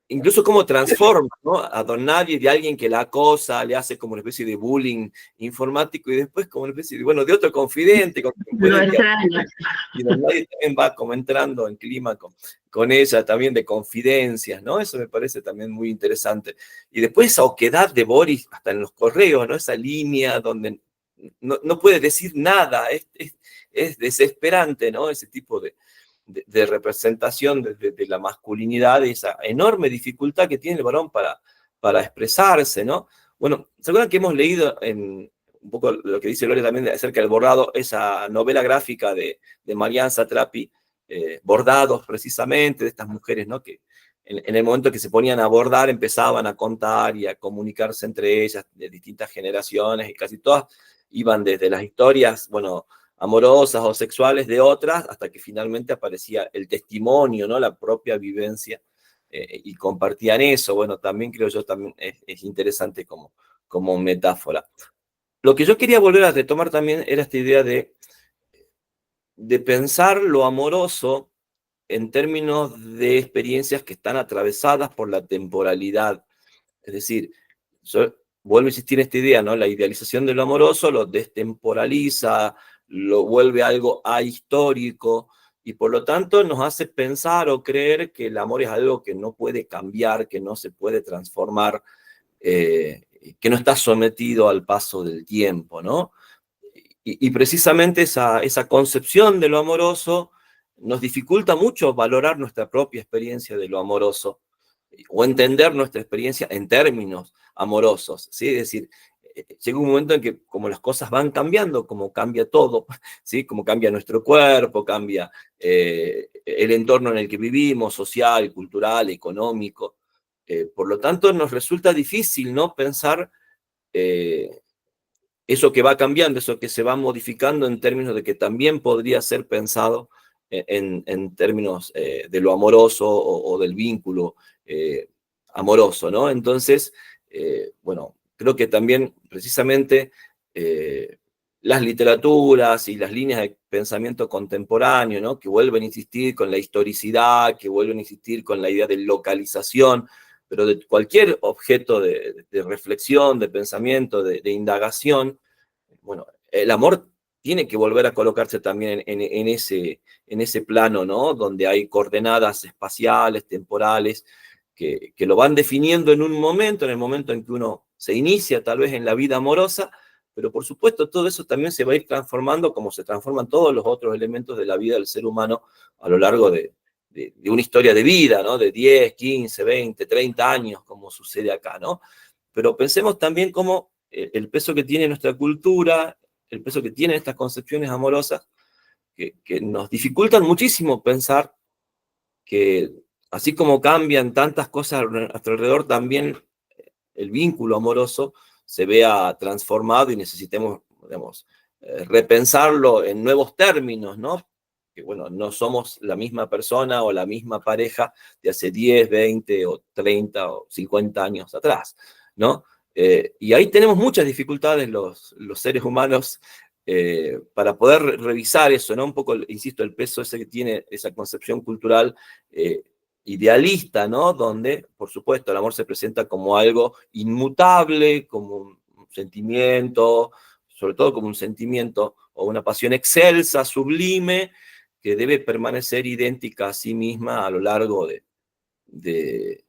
incluso cómo transforma, ¿no? A Don Nadie de alguien que la acosa, le hace como una especie de bullying informático, y después como una especie de, bueno, de otro confidente, con quien puede dialogar. Y Don Nadie también va como entrando en clima con ella, también de confidencias, ¿no? Eso me parece también muy interesante. Y después esa oquedad de Boris, hasta en los correos, ¿no? Esa línea donde no puede decir nada, es desesperante, ¿no? Ese tipo de representación de la masculinidad, y esa enorme dificultad que tiene el varón para expresarse, ¿no? Bueno, ¿se acuerdan que hemos leído un poco lo que dice Gloria también acerca del bordado, esa novela gráfica de Marianne Satrapi, Bordados, precisamente, de estas mujeres, ¿no? Que en el momento que se ponían a bordar empezaban a contar y a comunicarse entre ellas de distintas generaciones, y casi todas iban desde las historias, bueno, amorosas o sexuales de otras, hasta que finalmente aparecía el testimonio, ¿no? La propia vivencia, y compartían eso. Bueno, también creo yo también es interesante como metáfora. Lo que yo quería volver a retomar también era esta idea de pensar lo amoroso en términos de experiencias que están atravesadas por la temporalidad. Es decir, yo vuelvo a insistir en esta idea, ¿no? La idealización de lo amoroso lo destemporaliza, lo vuelve algo ahistórico, y por lo tanto nos hace pensar o creer que el amor es algo que no puede cambiar, que no se puede transformar, que no está sometido al paso del tiempo, ¿no? Y precisamente esa concepción de lo amoroso nos dificulta mucho valorar nuestra propia experiencia de lo amoroso, o entender nuestra experiencia en términos amorosos, ¿sí? Es decir, llega un momento en que como las cosas van cambiando, como cambia todo, ¿sí? Como cambia nuestro cuerpo, cambia el entorno en el que vivimos, social, cultural, económico. Por lo tanto, nos resulta difícil, ¿no? Pensar eso que va cambiando, eso que se va modificando, en términos de que también podría ser pensado en términos de lo amoroso, o del vínculo amoroso, ¿no? Entonces, bueno, creo que también precisamente las literaturas y las líneas de pensamiento contemporáneo, ¿no? Que vuelven a insistir con la historicidad, que vuelven a insistir con la idea de localización, pero de cualquier objeto de reflexión, de pensamiento, de indagación, bueno, el amor tiene que volver a colocarse también en ese plano, ¿no? Donde hay coordenadas espaciales, temporales, que lo van definiendo en un momento, en el momento en que uno se inicia tal vez en la vida amorosa, pero por supuesto todo eso también se va a ir transformando como se transforman todos los otros elementos de la vida del ser humano a lo largo de una historia de vida, ¿no? De 10, 15, 20, 30 años, como sucede acá, ¿no? Pero pensemos también cómo el peso que tiene nuestra cultura, el peso que tienen estas concepciones amorosas, que nos dificultan muchísimo pensar que así como cambian tantas cosas a nuestro alrededor, también el vínculo amoroso se vea transformado y necesitemos, digamos, repensarlo en nuevos términos, ¿no? Que bueno, no somos la misma persona o la misma pareja de hace 10, 20 o 30 o 50 años atrás, ¿no? Y ahí tenemos muchas dificultades los seres humanos para poder revisar eso, ¿no? Un poco, insisto, el peso ese que tiene esa concepción cultural idealista, ¿no? Donde, por supuesto, el amor se presenta como algo inmutable, como un sentimiento, sobre todo como un sentimiento o una pasión excelsa, sublime, que debe permanecer idéntica a sí misma a lo largo de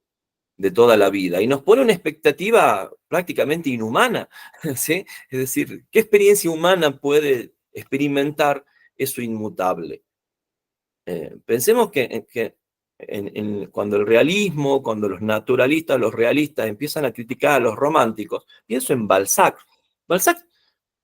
toda la vida. Y nos pone una expectativa prácticamente inhumana, ¿sí? Es decir, ¿qué experiencia humana puede experimentar eso inmutable? Pensemos que cuando el realismo, cuando los naturalistas, los realistas empiezan a criticar a los románticos, pienso en Balzac. Balzac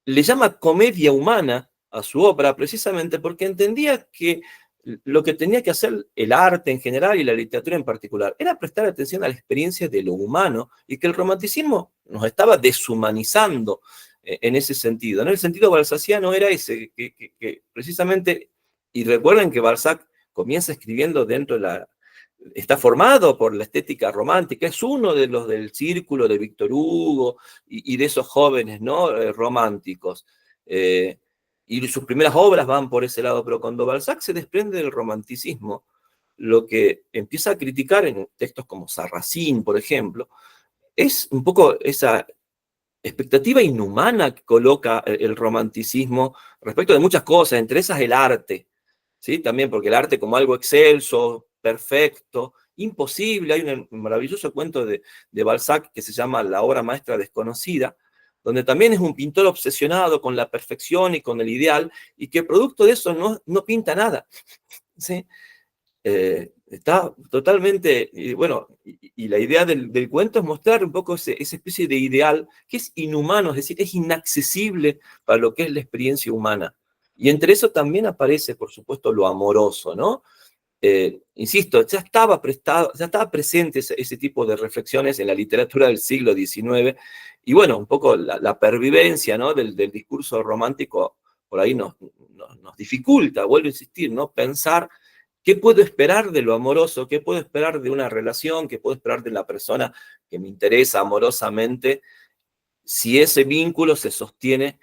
le llama comedia humana a su obra precisamente porque entendía que lo que tenía que hacer el arte en general y la literatura en particular era prestar atención a la experiencia de lo humano y que el romanticismo nos estaba deshumanizando en ese sentido. ¿No? El sentido balzaciano era ese, que precisamente, y recuerden que Balzac comienza escribiendo dentro de la... Está formado por la estética romántica, es uno de los del círculo de Víctor Hugo y de esos jóvenes, ¿no? Románticos. Y sus primeras obras van por ese lado, pero cuando Balzac se desprende del romanticismo, lo que empieza a criticar en textos como Sarracín, por ejemplo, es un poco esa expectativa inhumana que coloca el romanticismo respecto de muchas cosas, entre esas el arte, ¿sí? También porque el arte como algo excelso, perfecto, imposible. Hay un maravilloso cuento de Balzac que se llama La obra maestra desconocida, donde también es un pintor obsesionado con la perfección y con el ideal, y que producto de eso no pinta nada, ¿sí? Está totalmente, bueno, y la idea del cuento es mostrar un poco esa especie de ideal que es inhumano, es decir, es inaccesible para lo que es la experiencia humana. Y entre eso también aparece, por supuesto, lo amoroso, ¿no? Insisto, ya estaba presente ese tipo de reflexiones en la literatura del siglo XIX, y bueno, un poco la pervivencia, ¿no? del discurso romántico por ahí nos dificulta, vuelvo a insistir, ¿no? Pensar qué puedo esperar de lo amoroso, qué puedo esperar de una relación, qué puedo esperar de la persona que me interesa amorosamente, si ese vínculo se sostiene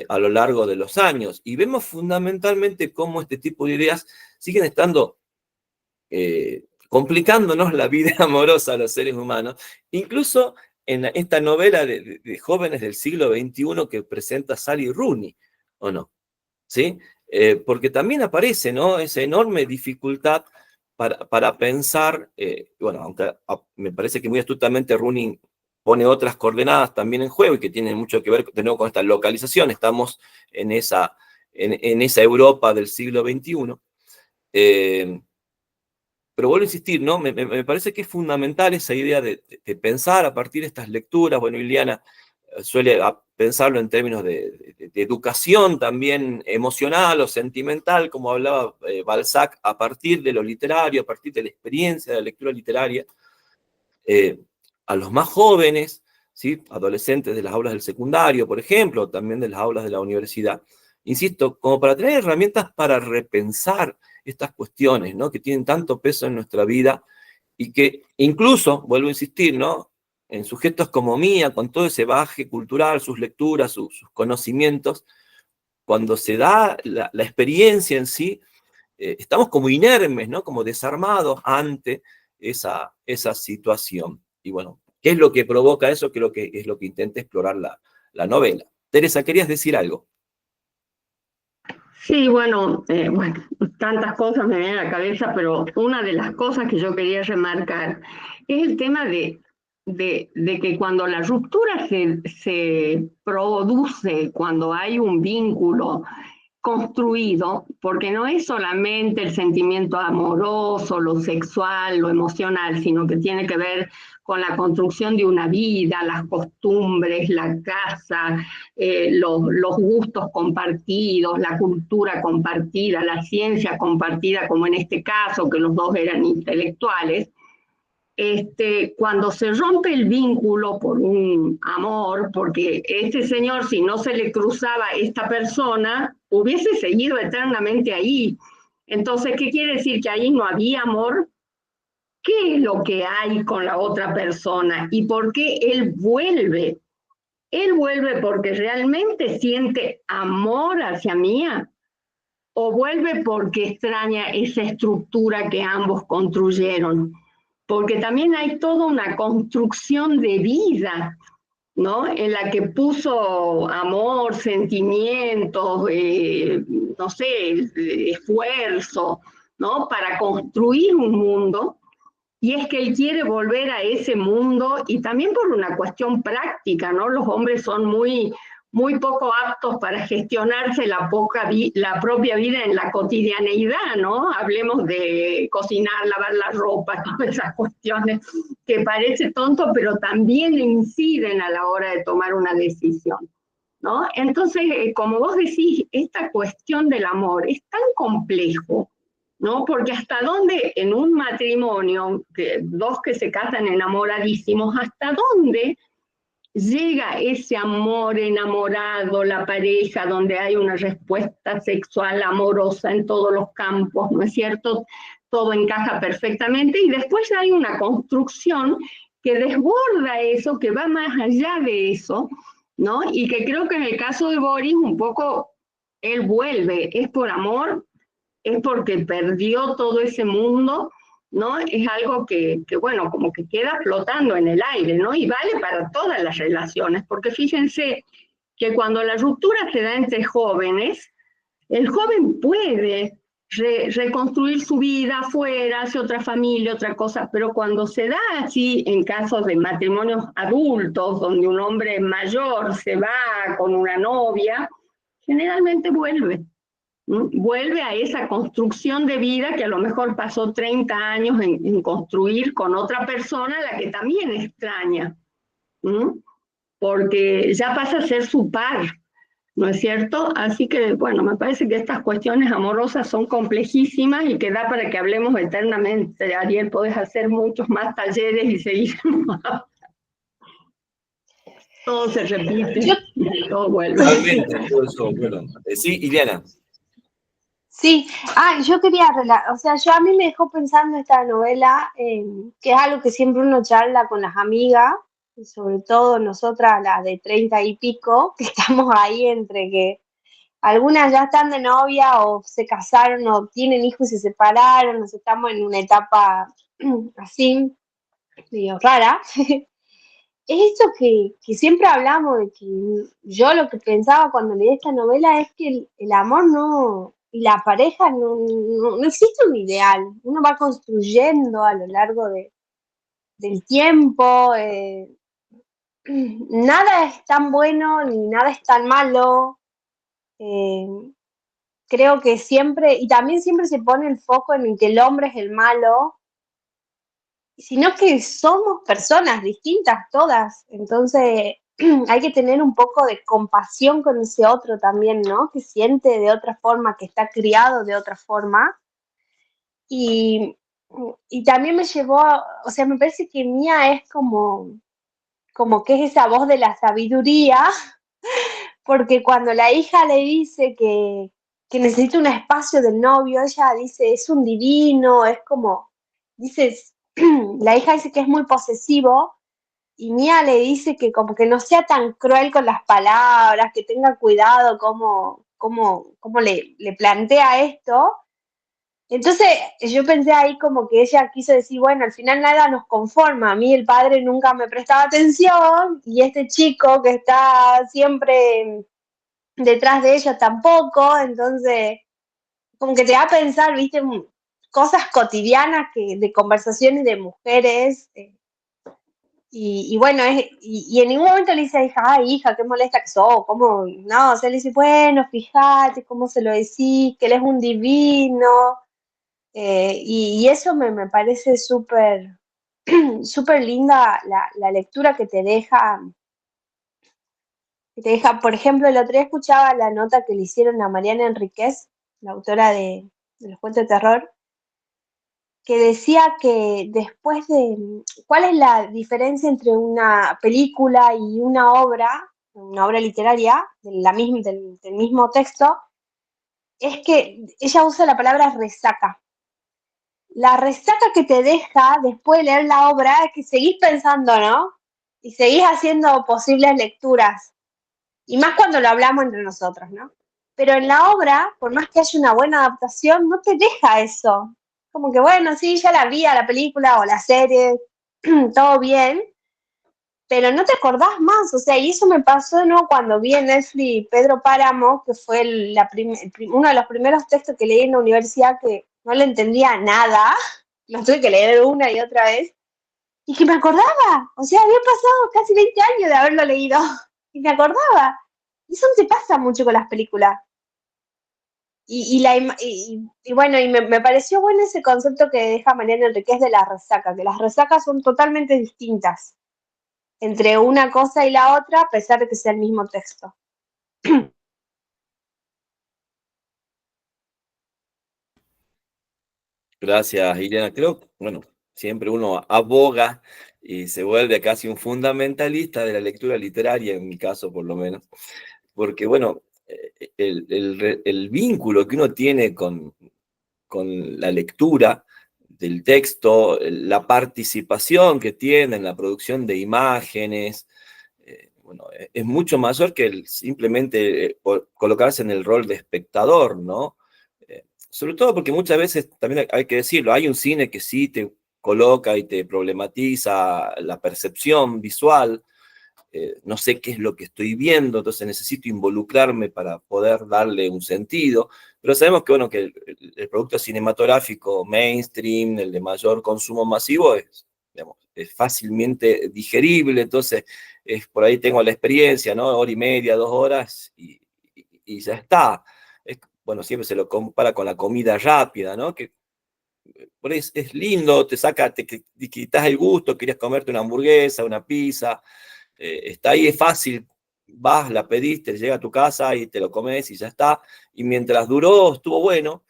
a lo largo de los años. Y vemos fundamentalmente cómo este tipo de ideas siguen estando complicándonos la vida amorosa a los seres humanos, incluso en esta novela de jóvenes del siglo XXI que presenta Sally Rooney, ¿o no? ¿Sí? Porque también aparece, ¿no? Esa enorme dificultad para pensar, bueno, aunque me parece que muy astutamente Rooney pone otras coordenadas también en juego y que tienen mucho que ver de nuevo con esta localización, estamos en esa Europa del siglo XXI. Pero vuelvo a insistir, ¿no? Me parece que es fundamental esa idea de pensar a partir de estas lecturas. Bueno, Liliana suele pensarlo en términos de educación también emocional o sentimental, como hablaba Balzac, a partir de lo literario, a partir de la experiencia de la lectura literaria. A los más jóvenes, ¿sí? Adolescentes de las aulas del secundario, por ejemplo, también de las aulas de la universidad. Insisto, como para tener herramientas para repensar estas cuestiones, ¿no? Que tienen tanto peso en nuestra vida y que incluso, vuelvo a insistir, ¿no? En sujetos como Mía, con todo ese bagaje cultural, sus lecturas, sus conocimientos, cuando se da la experiencia en sí, estamos como inermes, ¿no? Como desarmados ante esa situación. bueno, ¿qué es lo que provoca eso? Creo que es lo que intenta explorar la novela. Teresa, ¿querías decir algo? Sí, bueno, tantas cosas me vienen a la cabeza, pero una de las cosas que yo quería remarcar es el tema de que cuando la ruptura se produce, cuando hay un vínculo construido, porque no es solamente el sentimiento amoroso, lo sexual, lo emocional, sino que tiene que ver con la construcción de una vida, las costumbres, la casa, los gustos compartidos, la cultura compartida, la ciencia compartida, como en este caso, que los dos eran intelectuales. Cuando se rompe el vínculo por un amor, porque este señor, si no se le cruzaba esta persona, hubiese seguido eternamente ahí. Entonces, ¿qué quiere decir? ¿Que ahí no había amor? ¿Qué es lo que hay con la otra persona? ¿Y por qué él vuelve? Él vuelve porque realmente siente amor hacia Mía, o vuelve porque extraña esa estructura que ambos construyeron. Porque también hay toda una construcción de vida, ¿no? En la que puso amor, sentimientos, no sé, esfuerzo, ¿no? Para construir un mundo. Y es que él quiere volver a ese mundo y también por una cuestión práctica, ¿no? Los hombres son muy poco aptos para gestionarse la propia vida en la cotidianeidad, ¿no? Hablemos de cocinar, lavar la ropa, todas esas cuestiones que parece tonto, pero también inciden a la hora de tomar una decisión, ¿no? Entonces, como vos decís, esta cuestión del amor es tan complejo, ¿no? Porque hasta dónde en un matrimonio, dos que se casan enamoradísimos, hasta dónde llega ese amor enamorado, la pareja, donde hay una respuesta sexual amorosa en todos los campos, ¿no es cierto? Todo encaja perfectamente y después hay una construcción que desborda eso, que va más allá de eso, ¿no? Y que creo que en el caso de Boris un poco él vuelve, es por amor, es porque perdió todo ese mundo, ¿no? Es algo que, bueno, como que queda flotando en el aire, ¿no? Y vale para todas las relaciones, porque fíjense que cuando la ruptura se da entre jóvenes, el joven puede reconstruir su vida afuera, hace otra familia, otra cosa, pero cuando se da así en casos de matrimonios adultos, donde un hombre mayor se va con una novia, generalmente vuelve a esa construcción de vida que a lo mejor pasó 30 años en construir con otra persona, a la que también extraña, ¿no? Porque ya pasa a ser su par, ¿no es cierto? Así que, bueno, me parece que estas cuestiones amorosas son complejísimas y que da para que hablemos eternamente. Ariel, podés hacer muchos más talleres y seguir. Todo se repite, todo vuelve. Totalmente, todo eso, bueno. Sí, Ileana. Sí, yo quería, o sea, yo a mí me dejó pensando esta novela, que es algo que siempre uno charla con las amigas, y sobre todo nosotras, las de 30 y pico, que estamos ahí entre que algunas ya están de novia o se casaron o tienen hijos y se separaron, nos estamos en una etapa así, medio rara. Es esto que siempre hablamos, de que yo lo que pensaba cuando leí esta novela es que el amor no, y la pareja no existe un ideal. Uno va construyendo a lo largo del tiempo. Nada es tan bueno ni nada es tan malo. Eh, Creo que siempre, y también siempre se pone el foco en que el hombre es el malo, sino que somos personas distintas todas. Entonces hay que tener un poco de compasión con ese otro también, ¿no? Que siente de otra forma, que está criado de otra forma. Y, y también me llevó, o sea, me parece que Mía es como que es esa voz de la sabiduría, porque cuando la hija le dice que necesita un espacio del novio, ella dice, es un divino, es como, dices, la hija dice que es muy posesivo, y Mía le dice que como que no sea tan cruel con las palabras, que tenga cuidado cómo le plantea esto, Entonces yo pensé ahí como que ella quiso decir, bueno, al final nada nos conforma, a mí el padre nunca me prestaba atención y este chico que está siempre detrás de ella tampoco, entonces como que te da a pensar, viste, cosas cotidianas de conversaciones de mujeres. Y bueno, en ningún momento le dice a hija, ay, hija, qué molesta que sos, ¿cómo? No, o sea, le dice, bueno, fíjate cómo se lo decís, que él es un divino, y eso me parece súper, súper linda la lectura que te deja, por ejemplo, el otro día escuchaba la nota que le hicieron a Mariana Enríquez, la autora de los cuentos de terror, que decía que después ¿cuál es la diferencia entre una película y una obra literaria del mismo texto? Es que ella usa la palabra resaca. La resaca que te deja después de leer la obra es que seguís pensando, ¿no? Y seguís haciendo posibles lecturas. Y más cuando lo hablamos entre nosotros, ¿no? Pero en la obra, por más que haya una buena adaptación, no te deja eso. Como que bueno, sí, ya la vi a la película o la serie, todo bien, pero no te acordás más. O sea, y eso me pasó, ¿no? Cuando vi en Netflix Pedro Páramo, que fue uno de los primeros textos que leí en la universidad que no le entendía nada, lo tuve que leer una y otra vez, y que me acordaba. O sea, había pasado casi 20 años de haberlo leído, y me acordaba. Y eso no te pasa mucho con las películas. Y bueno, y me pareció bueno ese concepto que deja Mariana Enríquez de la resaca, que las resacas son totalmente distintas entre una cosa y la otra, a pesar de que sea el mismo texto. Gracias, Ileana. Creo, bueno, siempre uno aboga y se vuelve casi un fundamentalista de la lectura literaria, en mi caso por lo menos, porque, bueno, el vínculo que uno tiene con la lectura del texto, la participación que tiene en la producción de imágenes, bueno, es mucho mayor que simplemente colocarse en el rol de espectador, ¿no? Sobre todo porque muchas veces, también hay que decirlo, hay un cine que sí te coloca y te problematiza la percepción visual, no sé qué es lo que estoy viendo, entonces necesito involucrarme para poder darle un sentido, pero sabemos que, bueno, que el producto cinematográfico mainstream, el de mayor consumo masivo, digamos, es fácilmente digerible, entonces por ahí tengo la experiencia, ¿no? Hora y media, 2 horas, y ya está. Bueno, siempre se lo compara con la comida rápida, ¿no? Que por ahí es lindo, te quitas el gusto, querías comerte una hamburguesa, una pizza, está ahí, es fácil, vas, la pediste, llega a tu casa y te lo comes y ya está. Y mientras duró, estuvo bueno,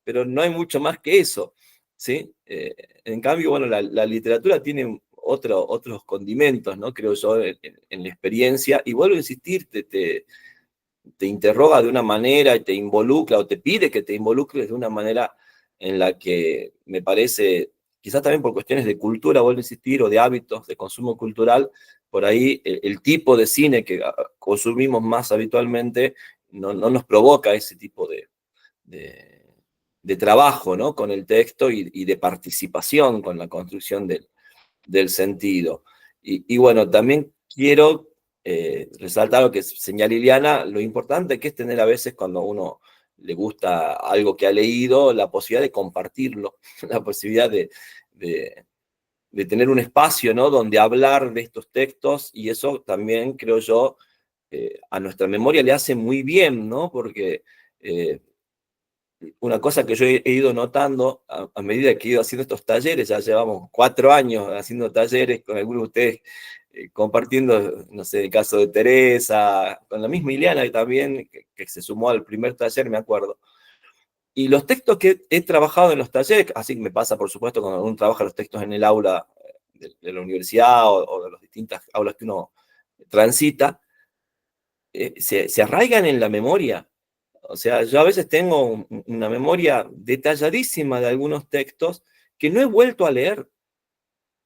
pero no hay mucho más que eso, ¿sí? En cambio, bueno, la literatura tiene otros condimentos, ¿no? Creo yo, en la experiencia. Y vuelvo a insistir, te interroga de una manera y te involucra o te pide que te involucres de una manera en la que me parece, quizás también por cuestiones de cultura, vuelvo a insistir, o de hábitos de consumo cultural, por ahí el tipo de cine que consumimos más habitualmente no nos provoca ese tipo de, de trabajo, ¿no? Con el texto y de participación con la construcción del sentido. Y bueno, también quiero resaltar lo que señala Liliana, lo importante que es tener a veces cuando uno le gusta algo que ha leído, la posibilidad de compartirlo, la posibilidad de, de tener un espacio, ¿no? Donde hablar de estos textos, y eso también, creo yo, a nuestra memoria le hace muy bien, ¿no? Porque una cosa que yo he ido notando a medida que he ido haciendo estos talleres, ya llevamos 4 años haciendo talleres con algunos de ustedes, compartiendo, no sé, el caso de Teresa, con la misma Ileana que también, que se sumó al primer taller, me acuerdo. Y los textos que he trabajado en los talleres, así que me pasa, por supuesto, cuando uno trabaja los textos en el aula de la universidad o de las distintas aulas que uno transita, se arraigan en la memoria. O sea, yo a veces tengo una memoria detalladísima de algunos textos que no he vuelto a leer,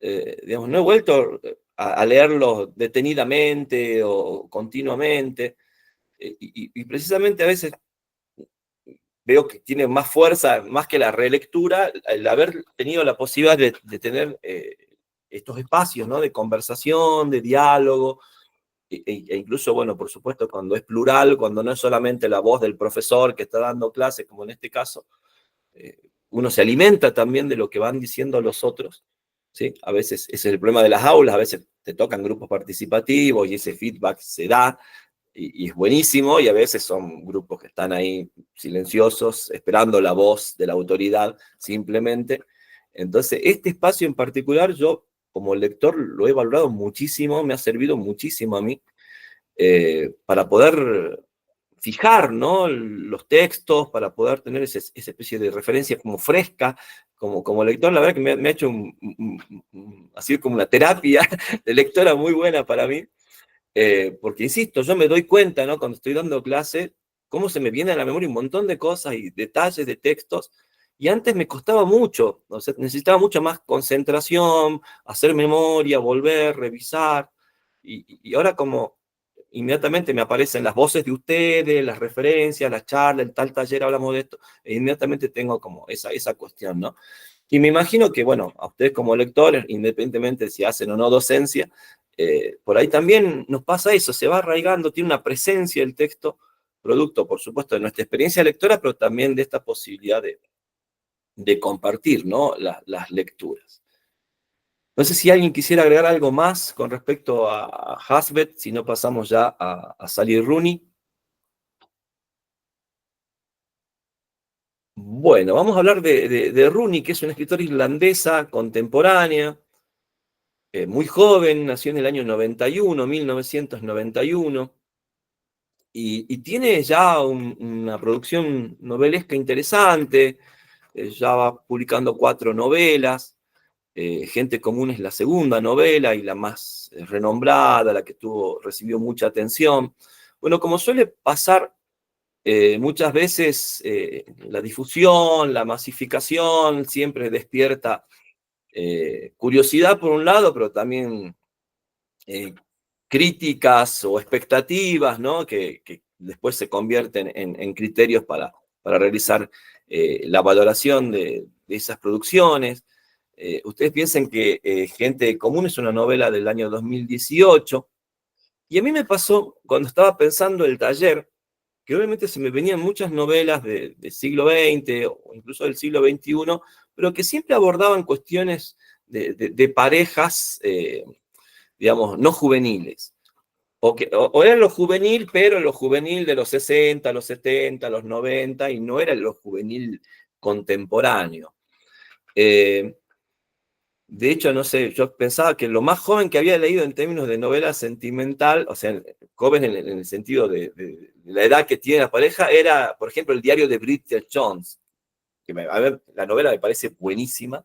digamos, no he vuelto a leerlos detenidamente o continuamente, y precisamente a veces veo que tiene más fuerza, más que la relectura, el haber tenido la posibilidad de tener estos espacios, ¿no? De conversación, de diálogo, e incluso, bueno, por supuesto, cuando es plural, cuando no es solamente la voz del profesor que está dando clases, como en este caso, uno se alimenta también de lo que van diciendo los otros, ¿sí? A veces ese es el problema de las aulas, a veces te tocan grupos participativos y ese feedback se da, y es buenísimo, y a veces son grupos que están ahí silenciosos, esperando la voz de la autoridad, simplemente. Entonces, este espacio en particular, yo como lector lo he valorado muchísimo, me ha servido muchísimo a mí, para poder fijar, ¿no? Los textos, para poder tener esa especie de referencia como fresca, como lector. La verdad que me ha hecho así como una terapia de lectora muy buena para mí, porque insisto, yo me doy cuenta, ¿no? Cuando estoy dando clase, cómo se me viene a la memoria un montón de cosas y detalles de textos, y antes me costaba mucho, o sea, necesitaba mucha más concentración, hacer memoria, volver, revisar, y ahora como inmediatamente me aparecen las voces de ustedes, las referencias, las charlas, el tal taller hablamos de esto, e inmediatamente tengo como esa cuestión, ¿no? Y me imagino que, bueno, a ustedes como lectores, independientemente de si hacen o no docencia, por ahí también nos pasa eso, se va arraigando, tiene una presencia el texto, producto, por supuesto, de nuestra experiencia lectora, pero también de esta posibilidad de compartir, ¿no? Las lecturas. No sé si alguien quisiera agregar algo más con respecto a Hazbeth, si no pasamos ya a Sally Rooney. Bueno, vamos a hablar de Rooney, que es una escritora irlandesa contemporánea, muy joven, nació en el año 91, 1991, y tiene ya una producción novelesca interesante, ya va publicando 4 novelas. Gente Común es la segunda novela y la más renombrada, la que recibió mucha atención. Bueno, como suele pasar muchas veces, la difusión, la masificación siempre despierta curiosidad por un lado, pero también críticas o expectativas, ¿no? Que después se convierten en criterios para realizar la valoración de esas producciones. Ustedes piensen que Gente Común es una novela del año 2018, y a mí me pasó cuando estaba pensando el taller, que obviamente se me venían muchas novelas del siglo XX o incluso del siglo XXI, pero que siempre abordaban cuestiones de parejas, digamos, no juveniles. O era lo juvenil, pero lo juvenil de los 60, los 70, los 90, y no era lo juvenil contemporáneo. De hecho, no sé, yo pensaba que lo más joven que había leído en términos de novela sentimental, o sea, joven en el sentido de la edad que tiene la pareja, era, por ejemplo, el diario de Bridget Jones, que a ver, la novela me parece buenísima,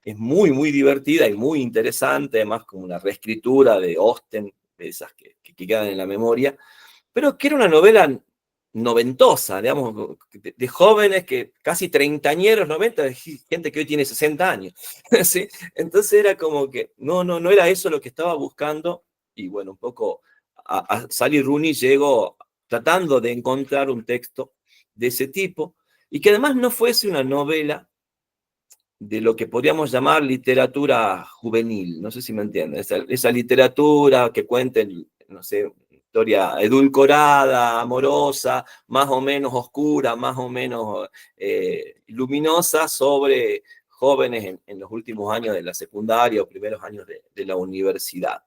es muy, muy divertida y muy interesante, además como una reescritura de Austen, de esas que quedan en la memoria, pero que era una novela noventosa, digamos, de jóvenes que casi treintañeros, 90, gente que hoy tiene 60 años. ¿Sí? Entonces era como que no era eso lo que estaba buscando, y bueno, un poco a Sally Rooney llegó tratando de encontrar un texto de ese tipo, y que además no fuese una novela de lo que podríamos llamar literatura juvenil, no sé si me entienden, esa literatura que cuenta, no sé, historia edulcorada, amorosa, más o menos oscura, más o menos luminosa, sobre jóvenes en los últimos años de la secundaria o primeros años de la universidad.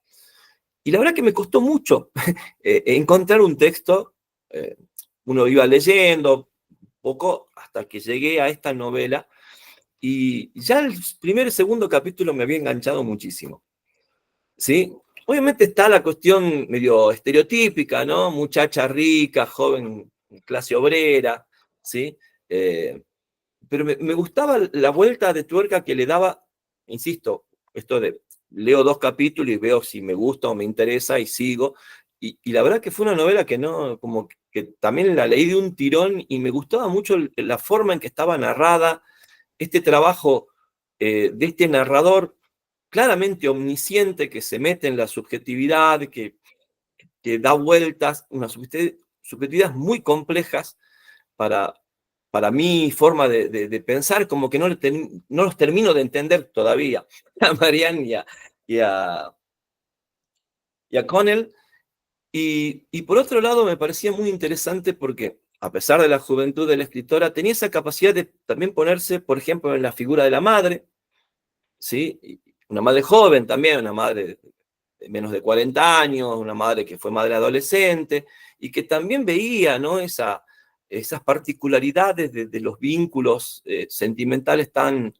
Y la verdad que me costó mucho encontrar un texto, uno iba leyendo poco hasta que llegué a esta novela, y ya el primer y segundo capítulo me había enganchado muchísimo, ¿sí? Obviamente está la cuestión medio estereotípica, ¿no? Muchacha rica, joven, clase obrera, ¿sí? Pero me gustaba la vuelta de tuerca que le daba, insisto, esto de leo 2 capítulos y veo si me gusta o me interesa y sigo. Y la verdad que fue una novela que no, como que también la leí de un tirón, y me gustaba mucho la forma en que estaba narrada, este trabajo de este narrador claramente omnisciente que se mete en la subjetividad, que da vueltas, unas subjetividades muy complejas para para mi forma de pensar, como que no los termino de entender todavía, a Marianne y a Connell. Y por otro lado, me parecía muy interesante porque, a pesar de la juventud de la escritora, tenía esa capacidad de también ponerse, por ejemplo, en la figura de la madre, ¿sí? Una madre joven también, una madre de menos de 40 años, una madre que fue madre adolescente, y que también veía, ¿no? Esas particularidades de los vínculos sentimentales tan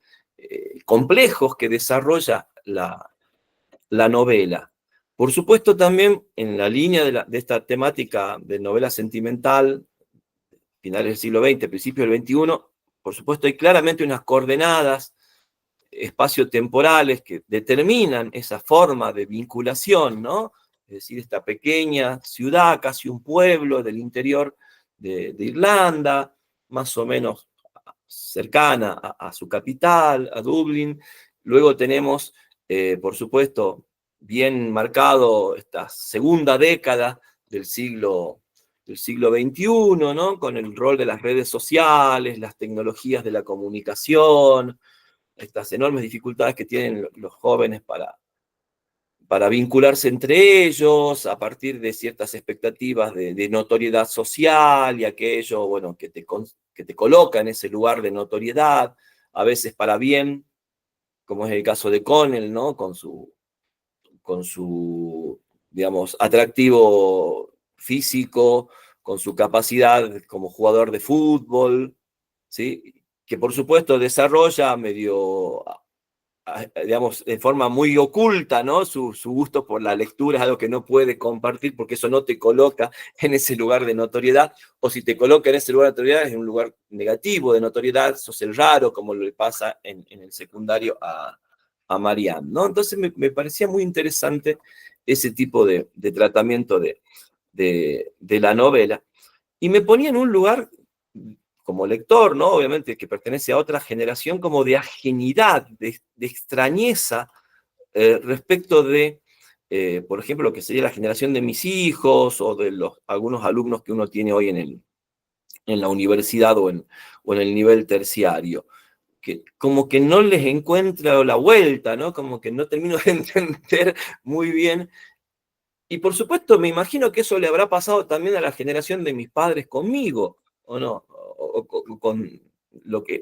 complejos que desarrolla la novela. Por supuesto, también en la línea de esta temática de novela sentimental, finales del siglo XX, principios del XXI, por supuesto hay claramente unas coordenadas espaciotemporales que determinan esa forma de vinculación, ¿no? Es decir, esta pequeña ciudad, casi un pueblo del interior de Irlanda, más o menos cercana a su capital, a Dublín. Luego tenemos, por supuesto, bien marcado esta segunda década del siglo XXI, ¿no? Con el rol de las redes sociales, las tecnologías de la comunicación, estas enormes dificultades que tienen los jóvenes para vincularse entre ellos, a partir de ciertas expectativas de notoriedad social y aquello, bueno, que te coloca en ese lugar de notoriedad, a veces para bien, como es el caso de Connell, ¿no? Con su, digamos, atractivo físico, con su capacidad como jugador de fútbol, ¿sí? Que por supuesto desarrolla medio, digamos, de forma muy oculta, ¿no? Su gusto por la lectura es algo que no puede compartir porque eso no te coloca en ese lugar de notoriedad, o si te coloca en ese lugar de notoriedad es un lugar negativo de notoriedad, sos el raro, como le pasa en el secundario a Marianne, ¿no? Entonces me parecía muy interesante ese tipo de tratamiento de la novela, y me ponía en un lugar como lector, ¿no? Obviamente que pertenece a otra generación, como de ajenidad, de extrañeza respecto de, por ejemplo, lo que sería la generación de mis hijos o de algunos alumnos que uno tiene hoy en la universidad o en el nivel terciario. Que como que no les encuentro la vuelta, ¿no? Como que no termino de entender muy bien. Y por supuesto, me imagino que eso le habrá pasado también a la generación de mis padres conmigo, ¿o no? O con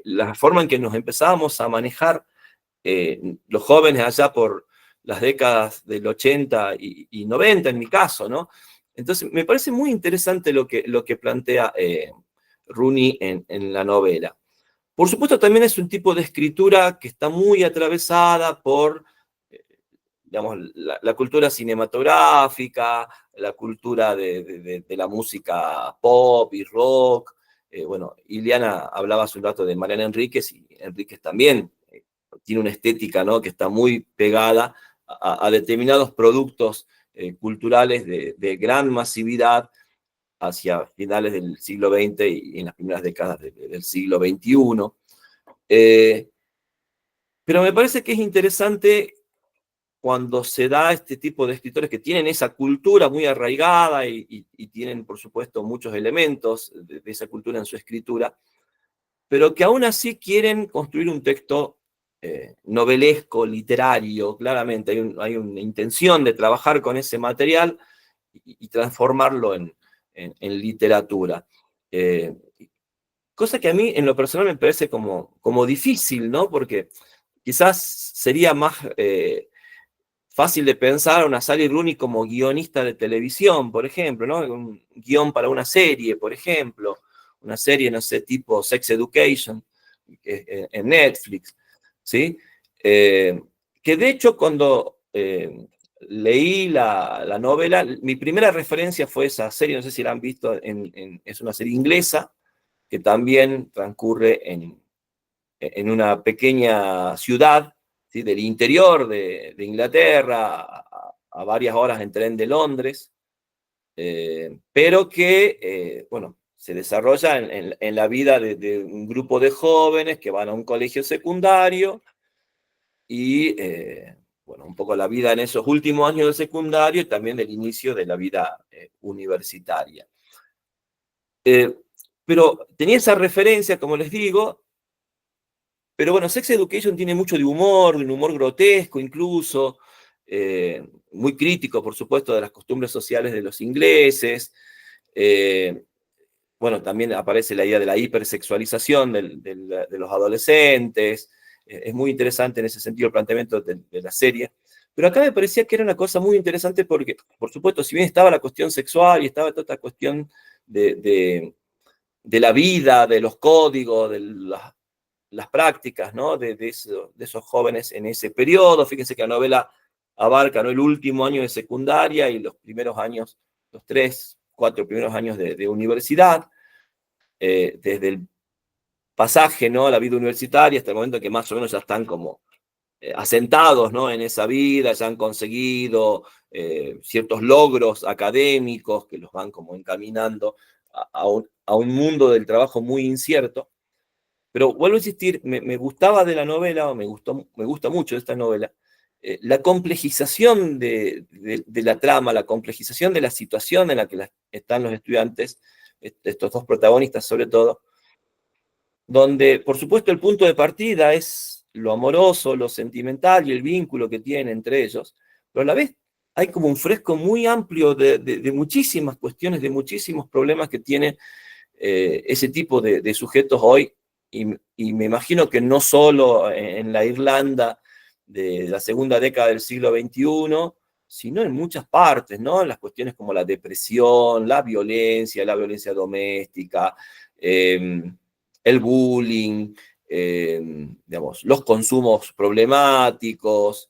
la forma en que nos empezábamos a manejar los jóvenes allá por las décadas del 80 y 90, en mi caso, ¿no? Entonces, me parece muy interesante lo que plantea Rooney en la novela. Por supuesto, también es un tipo de escritura que está muy atravesada por, digamos, la cultura cinematográfica, la cultura de la música pop y rock. Bueno, Iliana hablaba hace un rato de Mariana Enríquez, y Enríquez también tiene una estética, ¿no? Que está muy pegada a determinados productos culturales de gran masividad hacia finales del siglo XX y en las primeras décadas del siglo XXI. Pero me parece que es interesante cuando se da este tipo de escritores que tienen esa cultura muy arraigada y tienen, por supuesto, muchos elementos de esa cultura en su escritura, pero que aún así quieren construir un texto novelesco, literario, claramente. Hay una intención de trabajar con ese material y transformarlo en literatura. Cosa que a mí, en lo personal, me parece como difícil, ¿no? Porque quizás sería más fácil de pensar a una Sally Rooney como guionista de televisión, por ejemplo, ¿no? Un guión para una serie, por ejemplo. Una serie, no sé, tipo Sex Education, en Netflix, ¿sí? Que de hecho, cuando leí la novela, mi primera referencia fue esa serie, no sé si la han visto, es una serie inglesa, que también transcurre en una pequeña ciudad, ¿sí? Del interior de Inglaterra, a varias horas en tren de Londres, pero que, bueno, se desarrolla en la vida de un grupo de jóvenes que van a un colegio secundario y, bueno, un poco la vida en esos últimos años de secundario y también del inicio de la vida universitaria. pero tenía esa referencia, como les digo, pero bueno, Sex Education tiene mucho de un humor grotesco incluso, muy crítico, por supuesto, de las costumbres sociales de los ingleses. Bueno, también aparece la idea de la hipersexualización de los adolescentes. Es muy interesante en ese sentido el planteamiento de la serie. Pero acá me parecía que era una cosa muy interesante porque, por supuesto, si bien estaba la cuestión sexual y estaba toda esta cuestión de la vida, de los códigos, de las prácticas, ¿no? de esos jóvenes en ese periodo. Fíjense que la novela abarca, ¿no?, el último año de secundaria y los primeros años, los 3, 4 primeros años de universidad, desde el pasaje, ¿no?, a la vida universitaria hasta el momento que más o menos ya están como asentados, ¿no?, en esa vida, ya han conseguido ciertos logros académicos que los van como encaminando a un mundo del trabajo muy incierto. Pero vuelvo a insistir, me gustaba de la novela, o me gusta mucho de esta novela, la complejización de la trama, la complejización de la situación en la que están los estudiantes, estos dos protagonistas sobre todo, donde por supuesto el punto de partida es lo amoroso, lo sentimental y el vínculo que tienen entre ellos, pero a la vez hay como un fresco muy amplio de muchísimas cuestiones, de muchísimos problemas que tiene ese tipo de sujetos hoy, y me imagino que no solo en la Irlanda de la segunda década del siglo XXI, sino en muchas partes, ¿no? Las cuestiones como la depresión, la violencia doméstica, el bullying, digamos, los consumos problemáticos,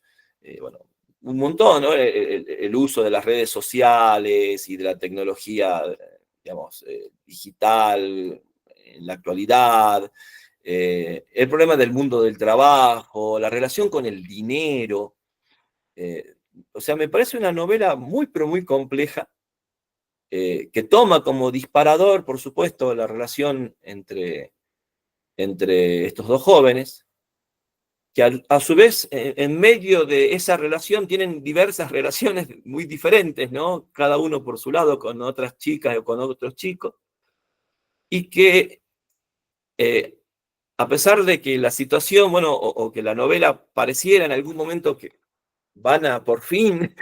bueno, un montón, ¿no? El uso de las redes sociales y de la tecnología, digamos, digital en la actualidad, el problema del mundo del trabajo, la relación con el dinero. O sea, me parece una novela muy, pero muy compleja, que toma como disparador, por supuesto, la relación entre estos dos jóvenes, que a su vez, en medio de esa relación, tienen diversas relaciones muy diferentes, ¿no? Cada uno por su lado, con otras chicas o con otros chicos, y que a pesar de que la situación, bueno, o que la novela pareciera en algún momento que van a por fin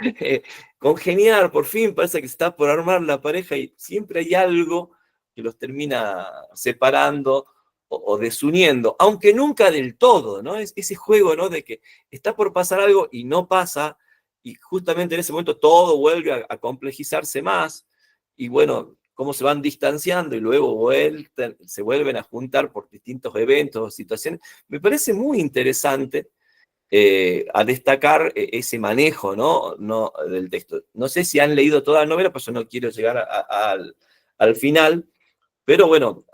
congeniar, por fin parece que se está por armar la pareja, y siempre hay algo que los termina separando o desuniendo, aunque nunca del todo, ¿no? Es ese juego, ¿no?, de que está por pasar algo y no pasa, y justamente en ese momento todo vuelve a complejizarse más, y bueno, cómo se van distanciando y luego se vuelven a juntar por distintos eventos o situaciones. Me parece muy interesante a destacar ese manejo, ¿no? Del texto. No sé si han leído toda la novela, pues yo no quiero llegar al final, pero bueno,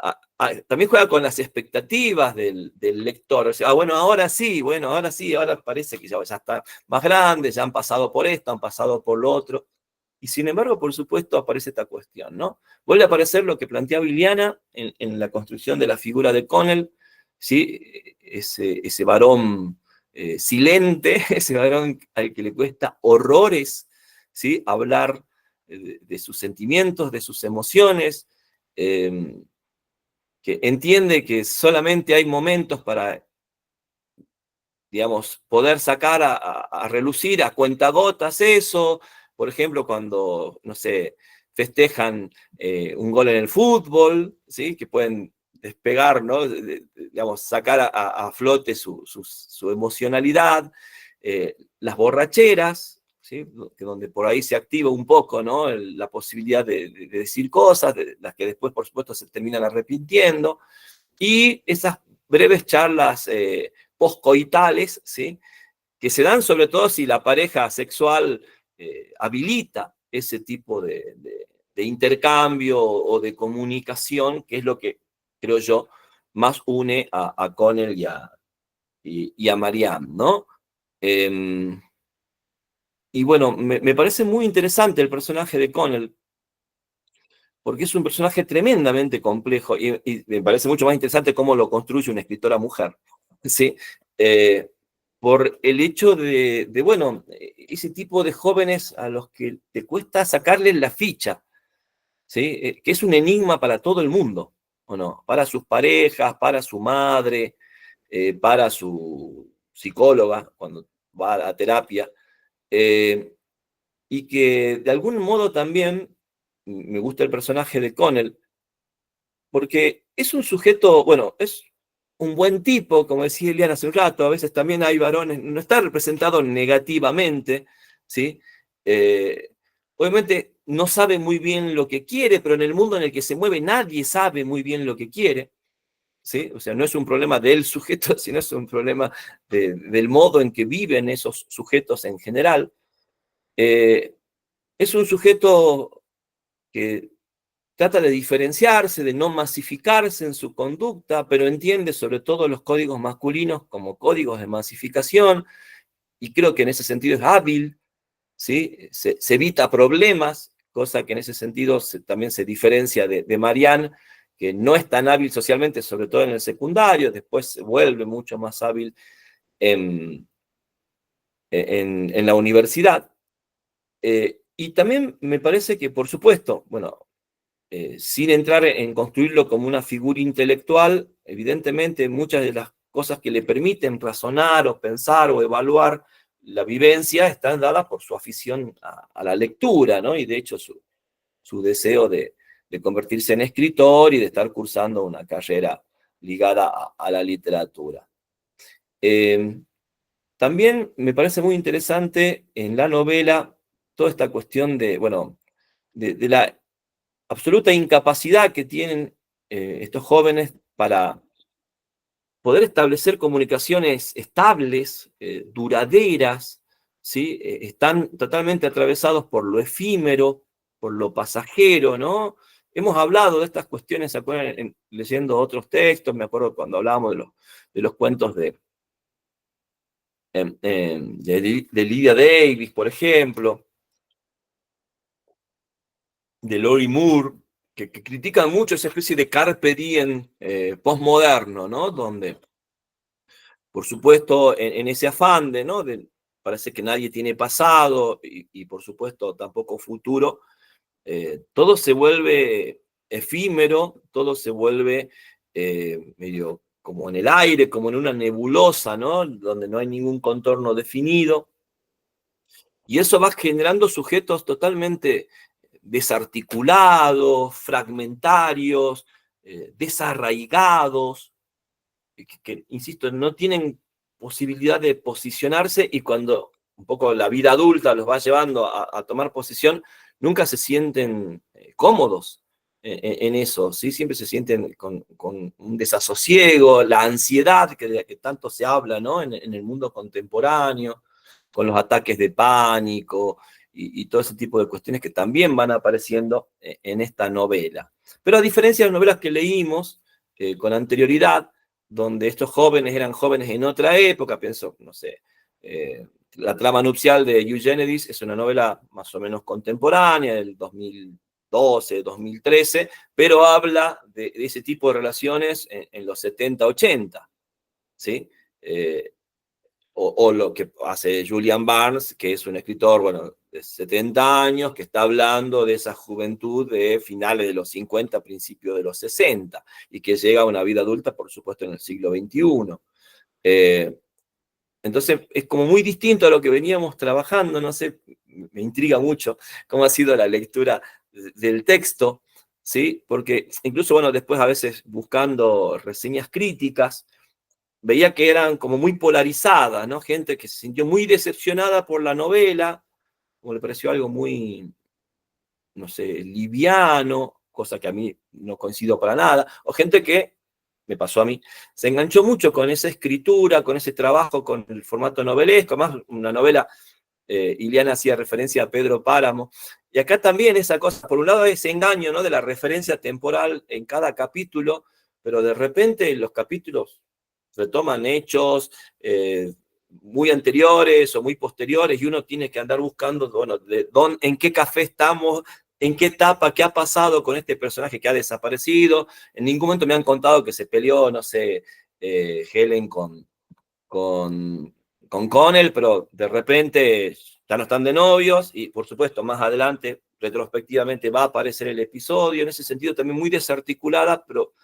también juega con las expectativas del lector. O sea, bueno, ahora sí, ahora parece que ya está más grande, ya han pasado por esto, han pasado por lo otro. Y sin embargo, por supuesto, aparece esta cuestión, ¿no? Vuelve a aparecer lo que planteaba Iliana en la construcción de la figura de Connell, ¿sí? Ese varón silente, ese varón al que le cuesta horrores, ¿sí?, hablar de sus sentimientos, de sus emociones, que entiende que solamente hay momentos para, digamos, poder sacar a relucir a cuentagotas eso. Por ejemplo, cuando, no sé, festejan un gol en el fútbol, ¿sí?, que pueden despegar, ¿no?, digamos, sacar a flote su emocionalidad, las borracheras, ¿sí?, donde por ahí se activa un poco, ¿no?, la posibilidad de decir cosas, de las que después, por supuesto, se terminan arrepintiendo, y esas breves charlas poscoitales, ¿sí?, que se dan sobre todo si la pareja sexual habilita ese tipo de intercambio o de comunicación, que es lo que, creo yo, más une a Connell y a Marianne, ¿no? Y bueno, me parece muy interesante el personaje de Connell, porque es un personaje tremendamente complejo, y me parece mucho más interesante cómo lo construye una escritora mujer, ¿sí? Por el hecho bueno, ese tipo de jóvenes a los que te cuesta sacarles la ficha, ¿sí? Que es un enigma para todo el mundo, ¿o no? Para sus parejas, para su madre, para su psicóloga, cuando va a terapia, y que de algún modo también me gusta el personaje de Connell, porque es un sujeto, bueno, es un buen tipo, como decía Eliana hace un rato, a veces también hay varones, no está representado negativamente, ¿sí? Eh, Obviamente no sabe muy bien lo que quiere, pero en el mundo en el que se mueve nadie sabe muy bien lo que quiere, ¿sí? O sea, no es un problema del sujeto, sino es un problema del modo en que viven esos sujetos en general. Es un sujeto que trata de diferenciarse, de no masificarse en su conducta, pero entiende sobre todo los códigos masculinos como códigos de masificación, y creo que en ese sentido es hábil, ¿sí? Se evita problemas, cosa que en ese sentido también se diferencia de Marianne, que no es tan hábil socialmente, sobre todo en el secundario, después se vuelve mucho más hábil en, en la universidad. Y también me parece que, por supuesto, bueno, sin entrar en construirlo como una figura intelectual, evidentemente muchas de las cosas que le permiten razonar o pensar o evaluar la vivencia están dadas por su afición a la lectura, ¿no? Y de hecho su deseo de convertirse en escritor y de estar cursando una carrera ligada a la literatura. También me parece muy interesante en la novela toda esta cuestión de, bueno, de la absoluta incapacidad que tienen estos jóvenes para poder establecer comunicaciones estables, duraderas, ¿sí? Están totalmente atravesados por lo efímero, por lo pasajero, ¿no? Hemos hablado de estas cuestiones, ¿se acuerdan? Leyendo otros textos, me acuerdo cuando hablábamos de los cuentos de Lydia Davis, por ejemplo, de Lori Moore, que critican mucho esa especie de carpe diem postmoderno, ¿no? Donde, por supuesto, en ese afán de, ¿no? Parece que nadie tiene pasado y por supuesto tampoco futuro, todo se vuelve efímero, todo se vuelve medio como en el aire, como en una nebulosa, ¿no? Donde no hay ningún contorno definido. Y eso va generando sujetos totalmente desarticulados, fragmentarios, desarraigados, insisto, no tienen posibilidad de posicionarse, y cuando un poco la vida adulta los va llevando a tomar posición, nunca se sienten cómodos en eso, ¿sí? Siempre se sienten con un desasosiego, la ansiedad de la que tanto se habla, ¿no? En el mundo contemporáneo, con los ataques de pánico y todo ese tipo de cuestiones que también van apareciendo en esta novela. Pero a diferencia de las novelas que leímos con anterioridad, donde estos jóvenes eran jóvenes en otra época, pienso, no sé, La trama nupcial de Eugénides es una novela más o menos contemporánea, del 2012, 2013, pero habla de ese tipo de relaciones en los 70, 80, ¿sí? O lo que hace Julian Barnes, que es un escritor, bueno, de 70 años, que está hablando de esa juventud de finales de los 50, principios de los 60, y que llega a una vida adulta, por supuesto, en el siglo XXI. Entonces, es como muy distinto a lo que veníamos trabajando, no sé, me intriga mucho cómo ha sido la lectura del texto, ¿sí? Porque incluso, bueno, después a veces buscando reseñas críticas, veía que eran como muy polarizadas, ¿no? Gente que se sintió muy decepcionada por la novela, como le pareció algo muy, no sé, liviano, cosa que a mí no coincido para nada, o gente que, me pasó a mí, se enganchó mucho con esa escritura, con ese trabajo, con el formato novelesco, más una novela, Ileana hacía referencia a Pedro Páramo, y acá también esa cosa, por un lado ese engaño, ¿no? De la referencia temporal en cada capítulo, pero de repente los capítulos retoman hechos muy anteriores o muy posteriores, y uno tiene que andar buscando, bueno, en qué café estamos, en qué etapa, qué ha pasado con este personaje que ha desaparecido. En ningún momento me han contado que se peleó, no sé, Helen con Connell, pero de repente ya no están de novios, y por supuesto más adelante, retrospectivamente, va a aparecer el episodio, en ese sentido también muy desarticulada, pero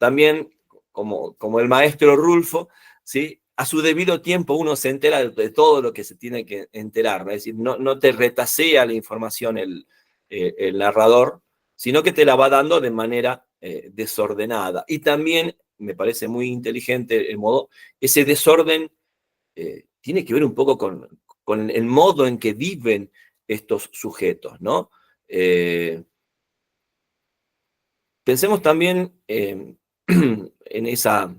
también, como el maestro Rulfo, ¿sí? A su debido tiempo uno se entera de todo lo que se tiene que enterar, ¿no? Es decir, no te retasea la información el narrador, sino que te la va dando de manera desordenada. Y también me parece muy inteligente el modo, ese desorden tiene que ver un poco con el modo en que viven estos sujetos, ¿no? Pensemos también en esa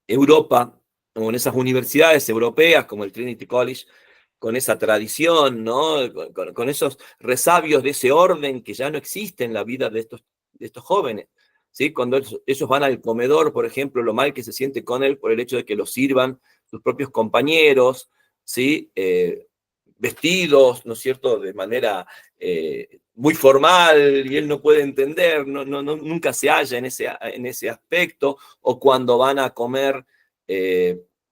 Europa, o en esas universidades europeas como el Trinity College, con esa tradición, ¿no? Con esos resabios de ese orden que ya no existe en la vida de estos jóvenes. ¿Sí? Cuando ellos van al comedor, por ejemplo, lo mal que se siente con él por el hecho de que los sirvan sus propios compañeros, ¿sí? Vestidos, ¿no es cierto?, de manera muy formal, y él no puede entender, nunca se halla en ese aspecto, o cuando van a comer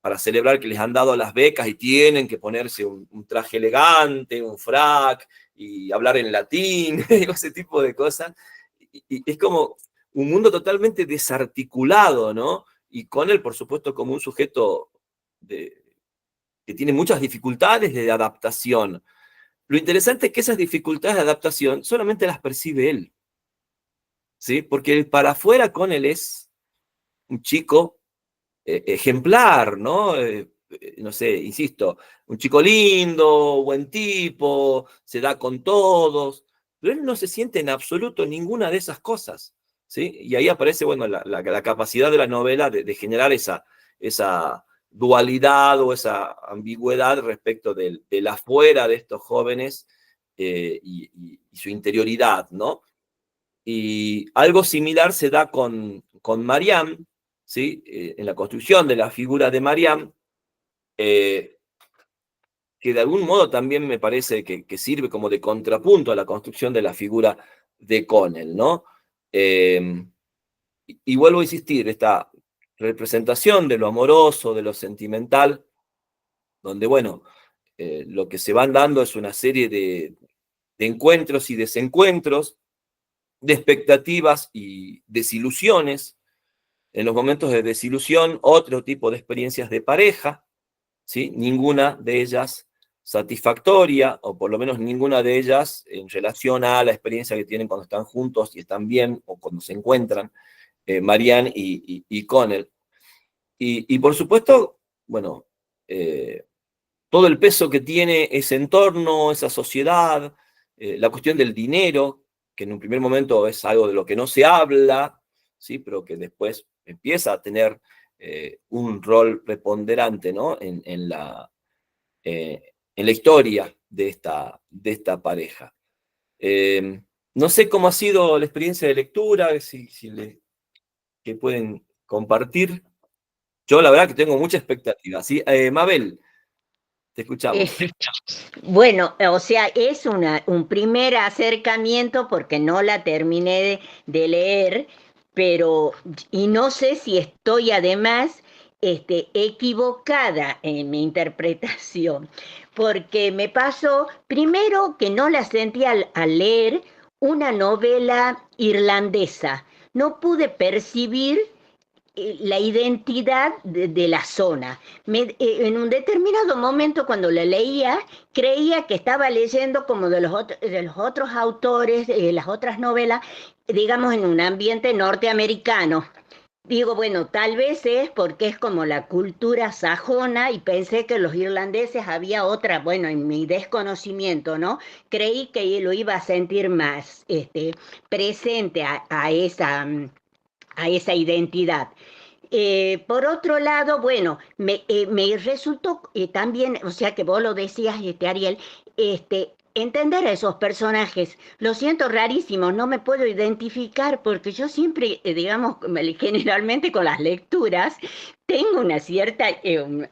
para celebrar que les han dado las becas y tienen que ponerse un traje elegante, un frac, y hablar en latín, ese tipo de cosas, y es como un mundo totalmente desarticulado, ¿no? Y con él, por supuesto, como un sujeto que tiene muchas dificultades de adaptación. Lo interesante es que esas dificultades de adaptación solamente las percibe él, ¿sí? Porque el para afuera con él es un chico ejemplar, ¿no? No sé, insisto, un chico lindo, buen tipo, se da con todos, pero él no se siente en absoluto ninguna de esas cosas, ¿sí? Y ahí aparece, bueno, la capacidad de la novela de generar esa dualidad o esa ambigüedad respecto del afuera de estos jóvenes y su interioridad, ¿no? Y algo similar se da con Mariam, ¿sí? En la construcción de la figura de Mariam, que de algún modo también me parece que sirve como de contrapunto a la construcción de la figura de Connell, ¿no? Y vuelvo a insistir, esta representación de lo amoroso, de lo sentimental, donde, bueno, lo que se van dando es una serie de encuentros y desencuentros, de expectativas y desilusiones. En los momentos de desilusión, otro tipo de experiencias de pareja, ¿sí? Ninguna de ellas satisfactoria, o por lo menos ninguna de ellas en relación a la experiencia que tienen cuando están juntos y están bien, o cuando se encuentran, Marianne y Connell. Y por supuesto, bueno, todo el peso que tiene ese entorno, esa sociedad, la cuestión del dinero, que en un primer momento es algo de lo que no se habla, ¿sí? Pero que después empieza a tener un rol preponderante, ¿no? en la historia de esta pareja. No sé cómo ha sido la experiencia de lectura, que pueden compartir. Yo la verdad que tengo mucha expectativa, ¿sí? Mabel, te escuchamos. Bueno, o sea, es un primer acercamiento porque no la terminé de leer, pero, y no sé si estoy además equivocada en mi interpretación, porque me pasó, primero, que no la sentí al leer una novela irlandesa. No pude percibir la identidad de la zona. En un determinado momento, cuando la leía, creía que estaba leyendo como de los otros autores, las otras novelas, digamos, en un ambiente norteamericano. Digo, bueno, tal vez es porque es como la cultura sajona, y pensé que los irlandeses había otra, bueno, en mi desconocimiento, ¿no? Creí que lo iba a sentir más presente a esa identidad. Por otro lado, bueno, me resultó también, o sea que vos lo decías, Ariel, entender a esos personajes. Lo siento rarísimo, no me puedo identificar porque yo siempre, digamos, generalmente con las lecturas, tengo una cierta,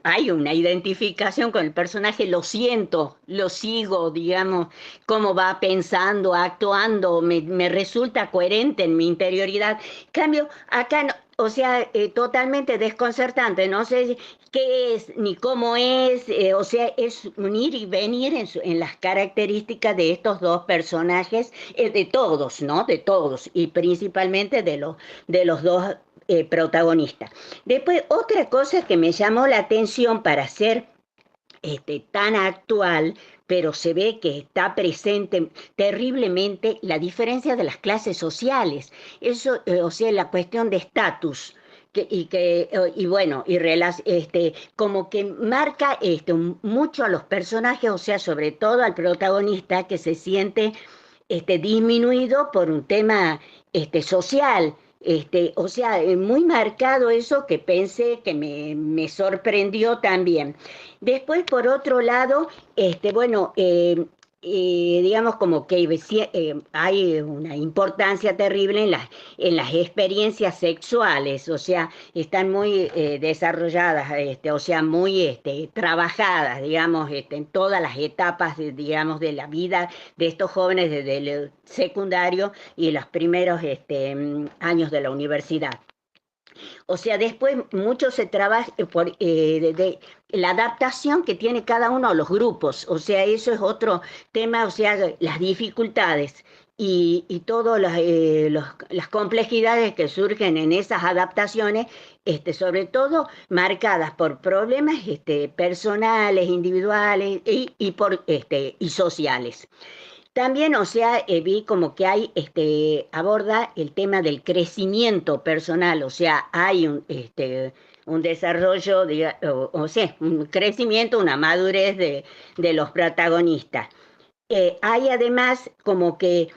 hay una identificación con el personaje, lo siento, lo sigo, digamos, cómo va pensando, actuando, me resulta coherente en mi interioridad. En cambio, acá no, o sea, totalmente desconcertante. No sé qué es ni cómo es, o sea, es un ir y venir en las características de estos dos personajes, de todos, ¿no? De todos, y principalmente de los dos protagonistas. Después, otra cosa que me llamó la atención para ser tan actual, pero se ve que está presente terriblemente la diferencia de las clases sociales. Eso, o sea, la cuestión de estatus. Y bueno, como que marca mucho a los personajes, o sea, sobre todo al protagonista que se siente disminuido por un tema social. O sea, muy marcado eso que pensé que me sorprendió también. Después, por otro lado, bueno, digamos como que hay una importancia terrible en las experiencias sexuales, o sea, están muy desarrolladas, o sea, muy trabajadas, digamos, en todas las etapas, digamos, de la vida de estos jóvenes desde el secundario y los primeros años de la universidad. O sea, después mucho se trabaja por la adaptación que tiene cada uno a los grupos. O sea, eso es otro tema, o sea, las dificultades y todas las complejidades que surgen en esas adaptaciones, sobre todo marcadas por problemas personales, individuales y sociales. También, o sea, vi como que hay, aborda el tema del crecimiento personal, o sea, hay un desarrollo, o sea, un crecimiento, una madurez de los protagonistas. Hay además como que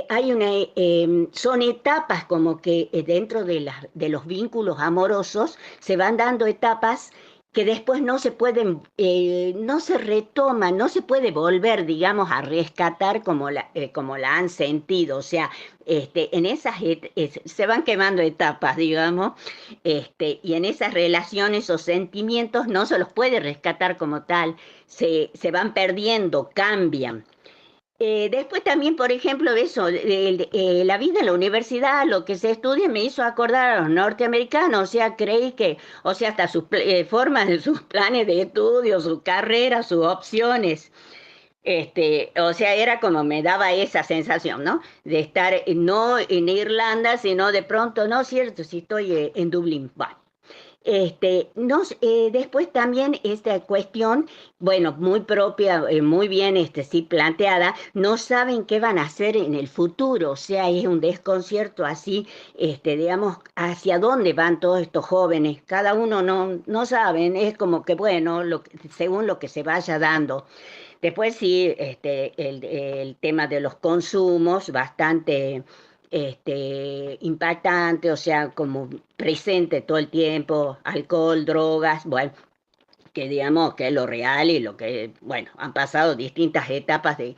hay son etapas como que dentro de los vínculos amorosos se van dando etapas que después no se pueden, no se retoman, no se puede volver, digamos, a rescatar como la han sentido. O sea, en esas se van quemando etapas, digamos, y en esas relaciones o sentimientos no se los puede rescatar como tal, se van perdiendo, cambian. Después también, por ejemplo, eso, la vida en la universidad, lo que se estudia me hizo acordar a los norteamericanos, o sea, creí que, o sea, hasta sus formas, sus planes de estudio, su carrera, sus opciones, o sea, era como me daba esa sensación, ¿no? De estar no en Irlanda, sino de pronto, no, cierto, si estoy en Dublín, bueno. Después también esta cuestión, bueno, muy propia, muy bien, sí planteada, no saben qué van a hacer en el futuro, o sea, es un desconcierto así, digamos, hacia dónde van todos estos jóvenes, cada uno no saben, es como que, bueno, según lo que se vaya dando. Después sí, el tema de los consumos, bastante impactante, o sea, como presente todo el tiempo, alcohol, drogas, bueno, que digamos que es lo real y lo que, bueno, han pasado distintas etapas de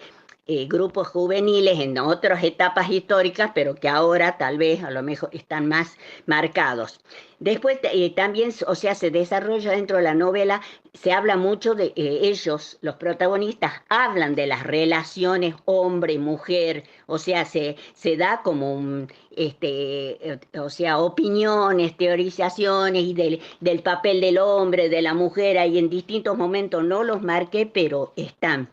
grupos juveniles en otras etapas históricas, pero que ahora tal vez a lo mejor están más marcados. Después también, o sea, se desarrolla dentro de la novela, se habla mucho de ellos, los protagonistas, hablan de las relaciones hombre-mujer, o sea, se da como o sea, opiniones, teorizaciones y del papel del hombre, de la mujer, ahí en distintos momentos no los marqué, pero están.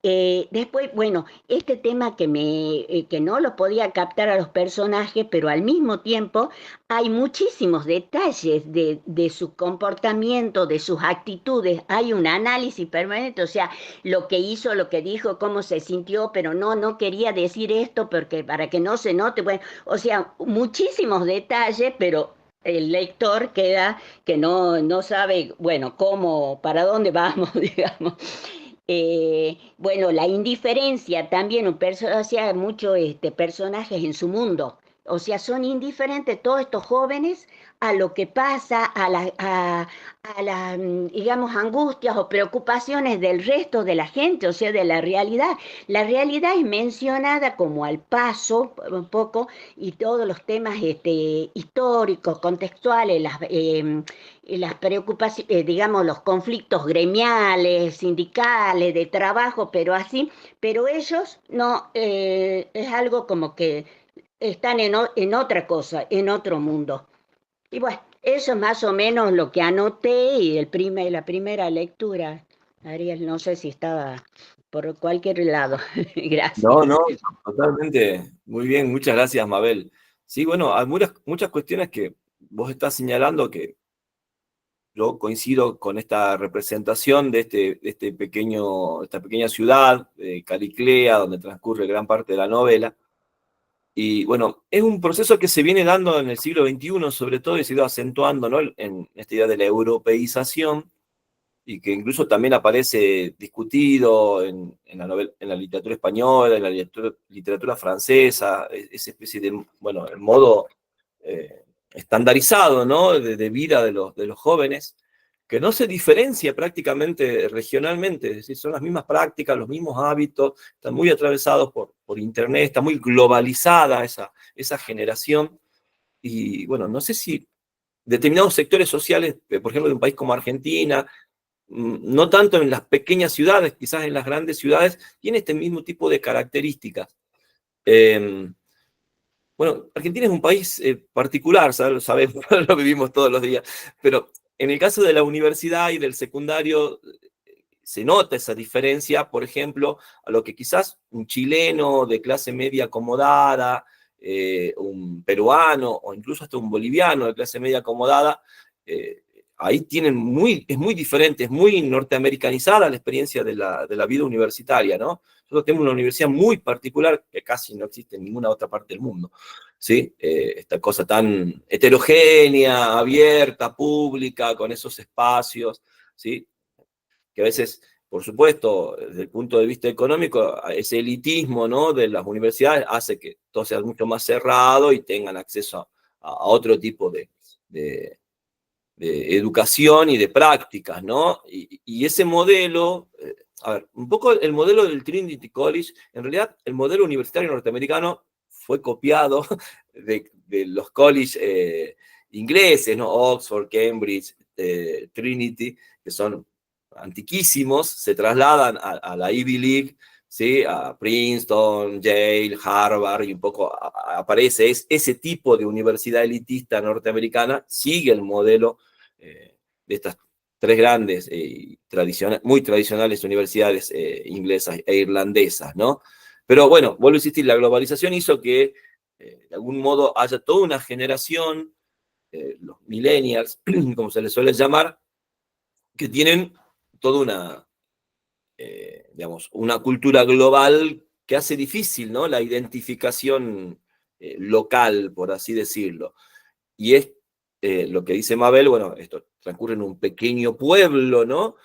Después, bueno, este tema que no lo podía captar a los personajes, pero al mismo tiempo hay muchísimos detalles de su comportamiento, de sus actitudes, hay un análisis permanente, o sea, lo que hizo, lo que dijo, cómo se sintió, pero no quería decir esto porque para que no se note, bueno, o sea, muchísimos detalles, pero el lector queda que no sabe, bueno, cómo, para dónde vamos, digamos. Bueno, la indiferencia también, o sea, muchos personajes en su mundo, o sea, son indiferentes todos estos jóvenes a lo que pasa, a las, digamos, angustias o preocupaciones del resto de la gente, o sea, de la realidad. La realidad es mencionada como al paso, un poco, y todos los temas históricos, contextuales, las preocupaciones, digamos, los conflictos gremiales, sindicales, de trabajo, pero así, pero ellos no, es algo como que están en otra cosa, en otro mundo. Y bueno, eso es más o menos lo que anoté y la primera lectura. Ariel, no sé si estaba por cualquier lado. Gracias. No, totalmente. Muy bien, muchas gracias, Mabel. Sí, bueno, hay muchas cuestiones que vos estás señalando que yo coincido con esta representación de esta pequeña ciudad, Caliclea, donde transcurre gran parte de la novela. Y bueno, es un proceso que se viene dando en el siglo XXI, sobre todo, y se ha ido acentuando, ¿no?, en esta idea de la europeización, y que incluso también aparece discutido en la literatura española, en la literatura francesa, esa especie de, bueno, el modo estandarizado, ¿no?, de vida de los jóvenes, que no se diferencia prácticamente regionalmente, es decir, son las mismas prácticas, los mismos hábitos, están muy atravesados por Internet, está muy globalizada esa generación, y bueno, no sé si determinados sectores sociales, por ejemplo, de un país como Argentina, no tanto en las pequeñas ciudades, quizás en las grandes ciudades, tiene este mismo tipo de características. Bueno, Argentina es un país particular, sabemos, lo vivimos todos los días, pero en el caso de la universidad y del secundario, se nota esa diferencia, por ejemplo, a lo que quizás un chileno de clase media acomodada, un peruano o incluso hasta un boliviano de clase media acomodada, ahí es muy diferente, es muy norteamericanizada la experiencia de la vida universitaria, ¿no? Nosotros tenemos una universidad muy particular que casi no existe en ninguna otra parte del mundo, ¿sí? Esta cosa tan heterogénea, abierta, pública, con esos espacios, ¿sí?, que a veces, por supuesto, desde el punto de vista económico, ese elitismo, ¿no?, de las universidades hace que todo sea mucho más cerrado y tengan acceso a otro tipo de educación y de prácticas, ¿no? Y ese modelo, a ver, un poco el modelo del Trinity College, en realidad el modelo universitario norteamericano fue copiado de los colleges ingleses, ¿no? Oxford, Cambridge, Trinity, que son antiquísimos, se trasladan a la Ivy League, ¿sí?, a Princeton, Yale, Harvard, y un poco aparece ese tipo de universidad elitista norteamericana, sigue el modelo de estas tres grandes muy tradicionales universidades inglesas e irlandesas, ¿no? Pero bueno, vuelvo a insistir, la globalización hizo que de algún modo haya toda una generación, los millennials, como se les suele llamar, que tienen toda digamos, una cultura global que hace difícil, ¿no?, la identificación local, por así decirlo. Y es lo que dice Mabel, bueno, esto transcurre en un pequeño pueblo, ¿no?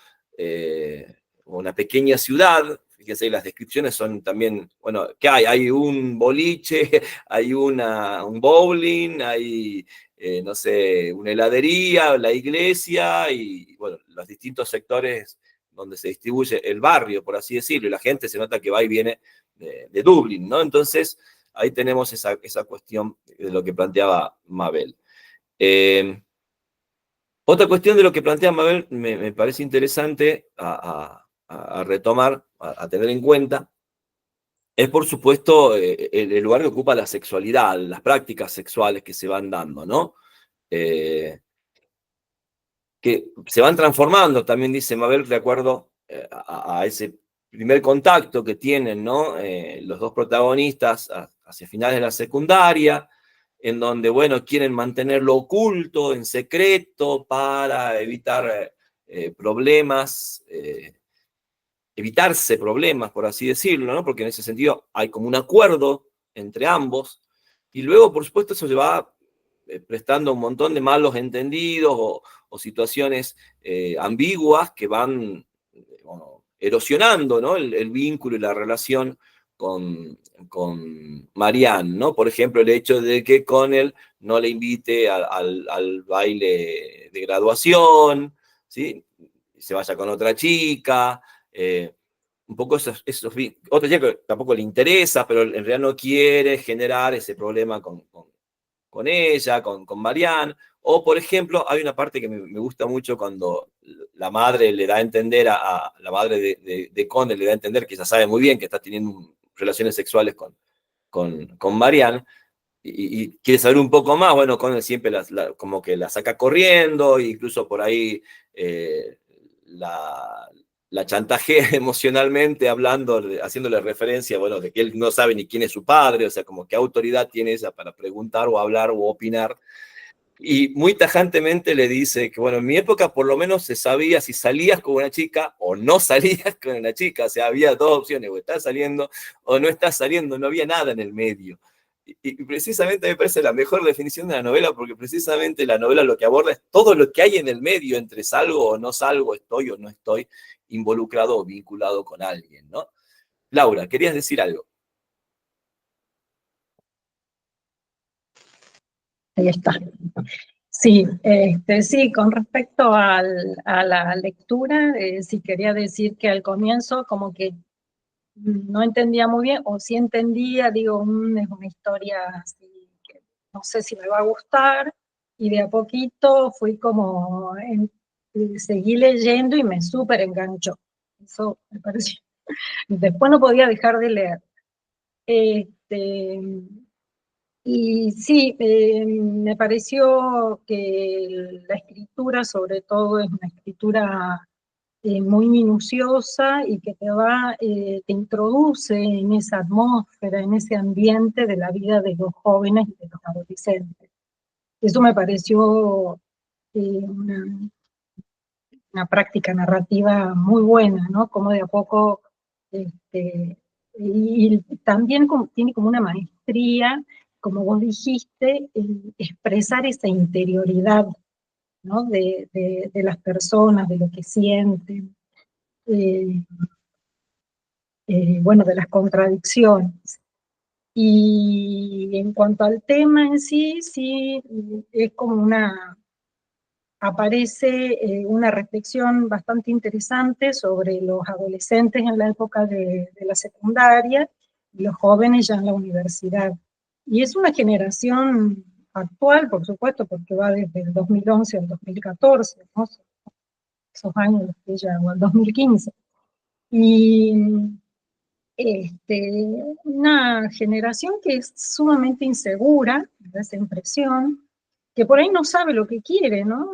Una pequeña ciudad. Fíjense, las descripciones son también, bueno, ¿qué hay? Hay un boliche, hay un bowling, hay, no sé, una heladería, la iglesia, y bueno, los distintos sectores donde se distribuye el barrio, por así decirlo, y la gente se nota que va y viene de Dublín, ¿no? Entonces, ahí tenemos esa cuestión de lo que planteaba Mabel. Otra cuestión de lo que plantea Mabel me parece interesante a retomar, a tener en cuenta, es por supuesto el lugar que ocupa la sexualidad, las prácticas sexuales que se van dando, ¿no? Que se van transformando, también dice Mabel, de acuerdo a ese primer contacto que tienen, ¿no?, los dos protagonistas hacia finales de la secundaria, en donde, bueno, quieren mantenerlo oculto, en secreto, para evitar problemas, evitarse problemas, por así decirlo, ¿no? Porque en ese sentido hay como un acuerdo entre ambos, y luego, por supuesto, eso se va prestando un montón de malos entendidos o situaciones ambiguas que van bueno, erosionando, ¿no?, el vínculo y la relación con Marianne, ¿no? Por ejemplo, el hecho de que Connell no le invite al baile de graduación, ¿sí?, se vaya con otra chica, un poco otra chica que tampoco le interesa, pero en realidad no quiere generar ese problema con ella, con Marianne. O, por ejemplo, hay una parte que me gusta mucho cuando la madre le da a entender la madre de Connell le da a entender que ella sabe muy bien que está teniendo relaciones sexuales con Marianne, y quiere saber un poco más, bueno, Connell siempre como que la saca corriendo, incluso por ahí la chantajea emocionalmente, haciéndole referencia, bueno, de que él no sabe ni quién es su padre, o sea, como qué autoridad tiene ella para preguntar o hablar o opinar. Y muy tajantemente le dice que, bueno, en mi época por lo menos se sabía si salías con una chica o no salías con una chica, o sea, había dos opciones, o estás saliendo o no estás saliendo, no había nada en el medio. Y precisamente me parece la mejor definición de la novela, porque precisamente la novela lo que aborda es todo lo que hay en el medio, entre salgo o no salgo, estoy o no estoy involucrado o vinculado con alguien, ¿no? Laura, ¿querías decir algo? Ahí está. Sí, sí, con respecto a la lectura, sí quería decir que al comienzo como que no entendía muy bien, o sí entendía, digo, es una historia así que no sé si me va a gustar, y de a poquito fui como, seguí leyendo y me súper enganchó. Eso me pareció. Después no podía dejar de leer. Y sí, me pareció que la escritura, sobre todo, es una escritura muy minuciosa y que te introduce en esa atmósfera, en ese ambiente de la vida de los jóvenes y de los adolescentes. Eso me pareció una práctica narrativa muy buena, ¿no? Como de a poco, y también tiene como una maestría, como vos dijiste, expresar esa interioridad, ¿no? de las personas, de lo que sienten, bueno, de las contradicciones. Y en cuanto al tema en sí, sí, es como aparece una reflexión bastante interesante sobre los adolescentes en la época de la secundaria y los jóvenes ya en la universidad. Y es una generación actual, por supuesto, porque va desde el 2011 al 2014, ¿no? Esos años que ya, o al 2015. Y una generación que es sumamente insegura, me da esa impresión, que por ahí no sabe lo que quiere, ¿no?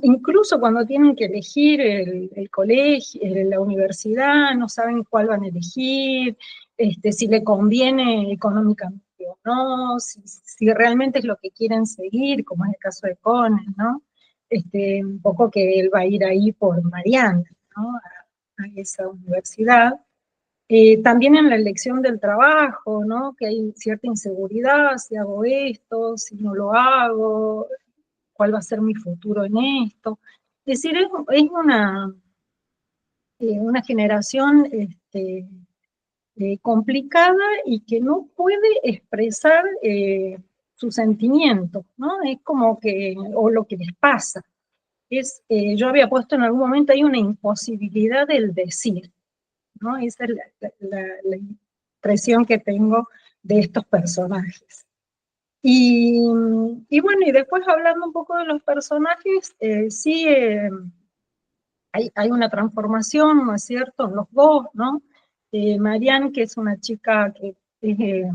Incluso cuando tienen que elegir el colegio, la universidad, no saben cuál van a elegir, si le conviene económicamente o no, si realmente es lo que quieren seguir, como es el caso de Connell, ¿no? Un poco que él va a ir ahí por Mariana, ¿no? A esa universidad. También en la elección del trabajo, ¿no? Que hay cierta inseguridad, si hago esto, si no lo hago, cuál va a ser mi futuro en esto. Es decir, es una generación complicada y que no puede expresar sus sentimientos, ¿no? Es como que, o lo que les pasa. Yo había puesto en algún momento ahí una imposibilidad del decir, ¿no? Esa es la impresión que tengo de estos personajes. Y bueno, y después hablando un poco de los personajes, sí hay una transformación, ¿no es cierto?, en los dos, ¿no? Marianne, que es una chica que es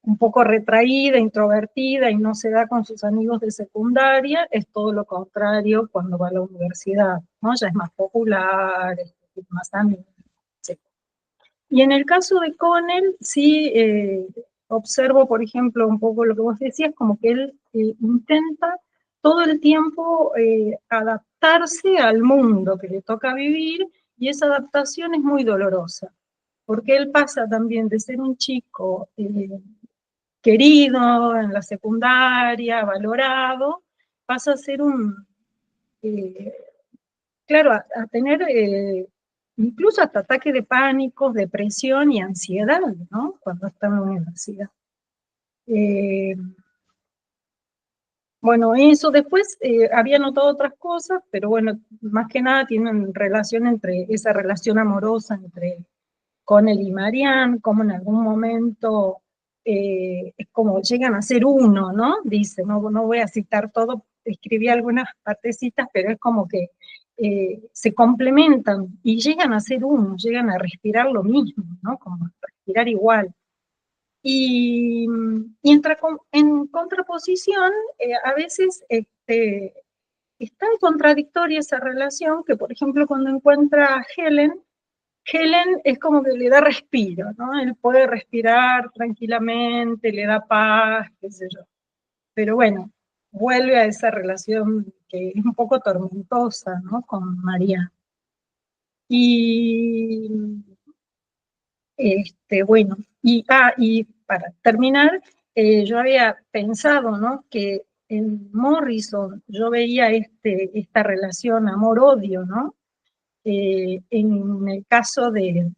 un poco retraída, introvertida y no se da con sus amigos de secundaria, es todo lo contrario cuando va a la universidad, ¿no? Ya es más popular, es más amiga, etc. Y en el caso de Connell, sí observo, por ejemplo, un poco lo que vos decías, como que él intenta todo el tiempo adaptarse al mundo que le toca vivir, y esa adaptación es muy dolorosa, porque él pasa también de ser un chico querido en la secundaria, valorado, pasa a ser claro, a tener incluso hasta ataques de pánico, depresión y ansiedad, ¿no? Cuando está en la universidad. Bueno, eso después había notado otras cosas, pero bueno, más que nada tienen relación esa relación amorosa entre Connell y Marianne, como en algún momento es como llegan a ser uno, ¿no? Dice, no voy a citar todo, escribí algunas partecitas, pero es como que se complementan y llegan a ser uno, llegan a respirar lo mismo, ¿no? Como respirar igual. Y en contraposición, a veces es tan contradictoria esa relación que, por ejemplo, cuando encuentra a Helen es como que le da respiro, ¿no? Él puede respirar tranquilamente, le da paz, qué sé yo. Pero bueno, vuelve a esa relación que es un poco tormentosa, ¿no? Con María. Y bueno, y para terminar, yo había pensado, ¿no? Que en Morrison yo veía esta relación amor-odio, ¿no? En el caso de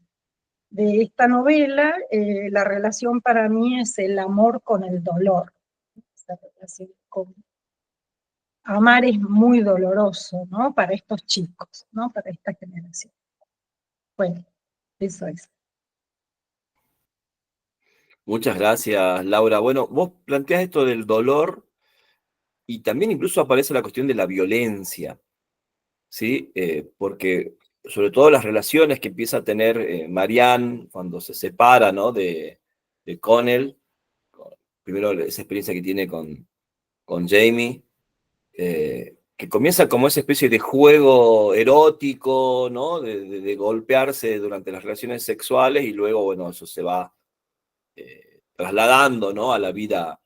esta novela, la relación para mí es el amor con el dolor. Esa relación amar es muy doloroso, ¿no? Para estos chicos, ¿no? Para esta generación. Bueno, eso es. Muchas gracias, Laura. Bueno, vos planteás esto del dolor y también incluso aparece la cuestión de la violencia, ¿sí? Porque sobre todo las relaciones que empieza a tener Marianne cuando se separa, ¿no? de Connell, primero esa experiencia que tiene con Jamie, que comienza como esa especie de juego erótico, ¿no? De golpearse durante las relaciones sexuales y luego, bueno, eso se va trasladando, ¿no? a la vida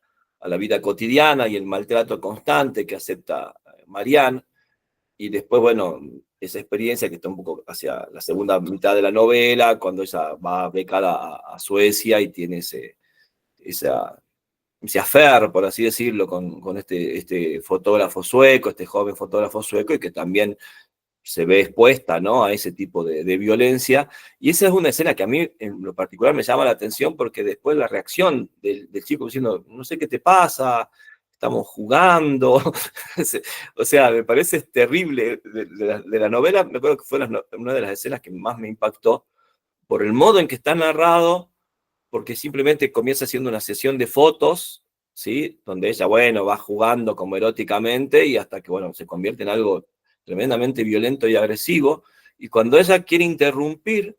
cotidiana y el maltrato constante que acepta Marianne. Y después, bueno, esa experiencia que está un poco hacia la segunda mitad de la novela, cuando ella va becada a Suecia y tiene ese affair, por así decirlo, con este fotógrafo sueco, este joven fotógrafo sueco, y que también se ve expuesta, ¿no? a ese tipo de violencia. Y esa es una escena que a mí en lo particular me llama la atención, porque después la reacción del chico diciendo, no sé qué te pasa, estamos jugando. O sea, me parece terrible. De la novela, me acuerdo que fue una de las escenas que más me impactó, por el modo en que está narrado, porque simplemente comienza haciendo una sesión de fotos, ¿sí? Donde ella, bueno, va jugando como eróticamente y hasta que, bueno, se convierte en algo tremendamente violento y agresivo. Y cuando ella quiere interrumpir,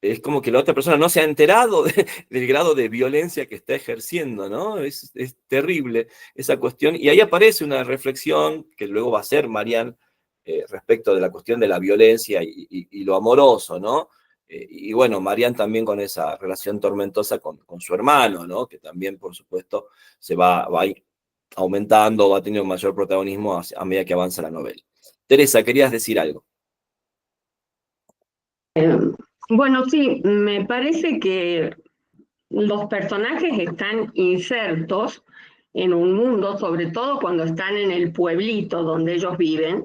es como que la otra persona no se ha enterado del grado de violencia que está ejerciendo, ¿no? Es terrible esa cuestión. Y ahí aparece una reflexión que luego va a hacer Marianne respecto de la cuestión de la violencia y lo amoroso, ¿no? Y bueno, Marianne también con esa relación tormentosa con su hermano, ¿no? Que también, por supuesto, se va aumentando, va teniendo mayor protagonismo a medida que avanza la novela. Teresa, querías decir algo. Bueno, sí, me parece que los personajes están insertos en un mundo, sobre todo cuando están en el pueblito donde ellos viven,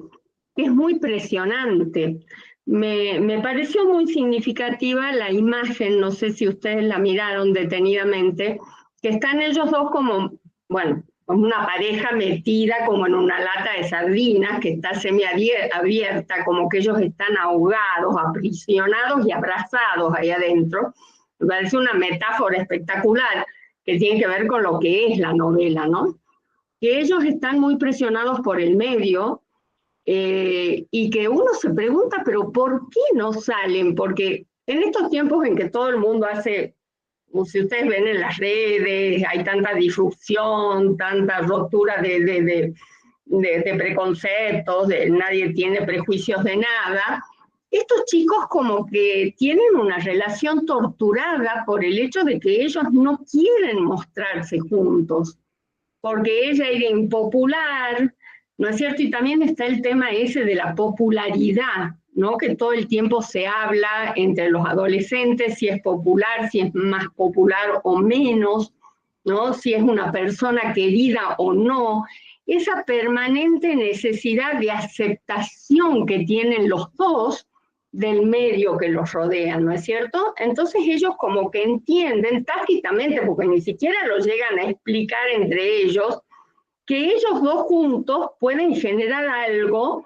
que es muy presionante. Me pareció muy significativa la imagen, no sé si ustedes la miraron detenidamente, que están ellos dos como, bueno, como una pareja metida como en una lata de sardinas que está semiabierta, como que ellos están ahogados, aprisionados y abrazados ahí adentro. Me parece una metáfora espectacular que tiene que ver con lo que es la novela, ¿no? Que ellos están muy presionados por el medio y que uno se pregunta, pero ¿por qué no salen? Porque en estos tiempos en que todo el mundo hace, si ustedes ven en las redes, hay tanta disrupción, tanta rotura de preconceptos, nadie tiene prejuicios de nada. Estos chicos como que tienen una relación torturada por el hecho de que ellos no quieren mostrarse juntos, porque ella era impopular, ¿no es cierto? Y también está el tema ese de la popularidad, ¿no? Que todo el tiempo se habla entre los adolescentes, si es popular, si es más popular o menos, ¿no? Si es una persona querida o no. Esa permanente necesidad de aceptación que tienen los dos del medio que los rodea, ¿no es cierto? Entonces ellos como que entienden tácitamente, porque ni siquiera lo llegan a explicar entre ellos, que ellos dos juntos pueden generar algo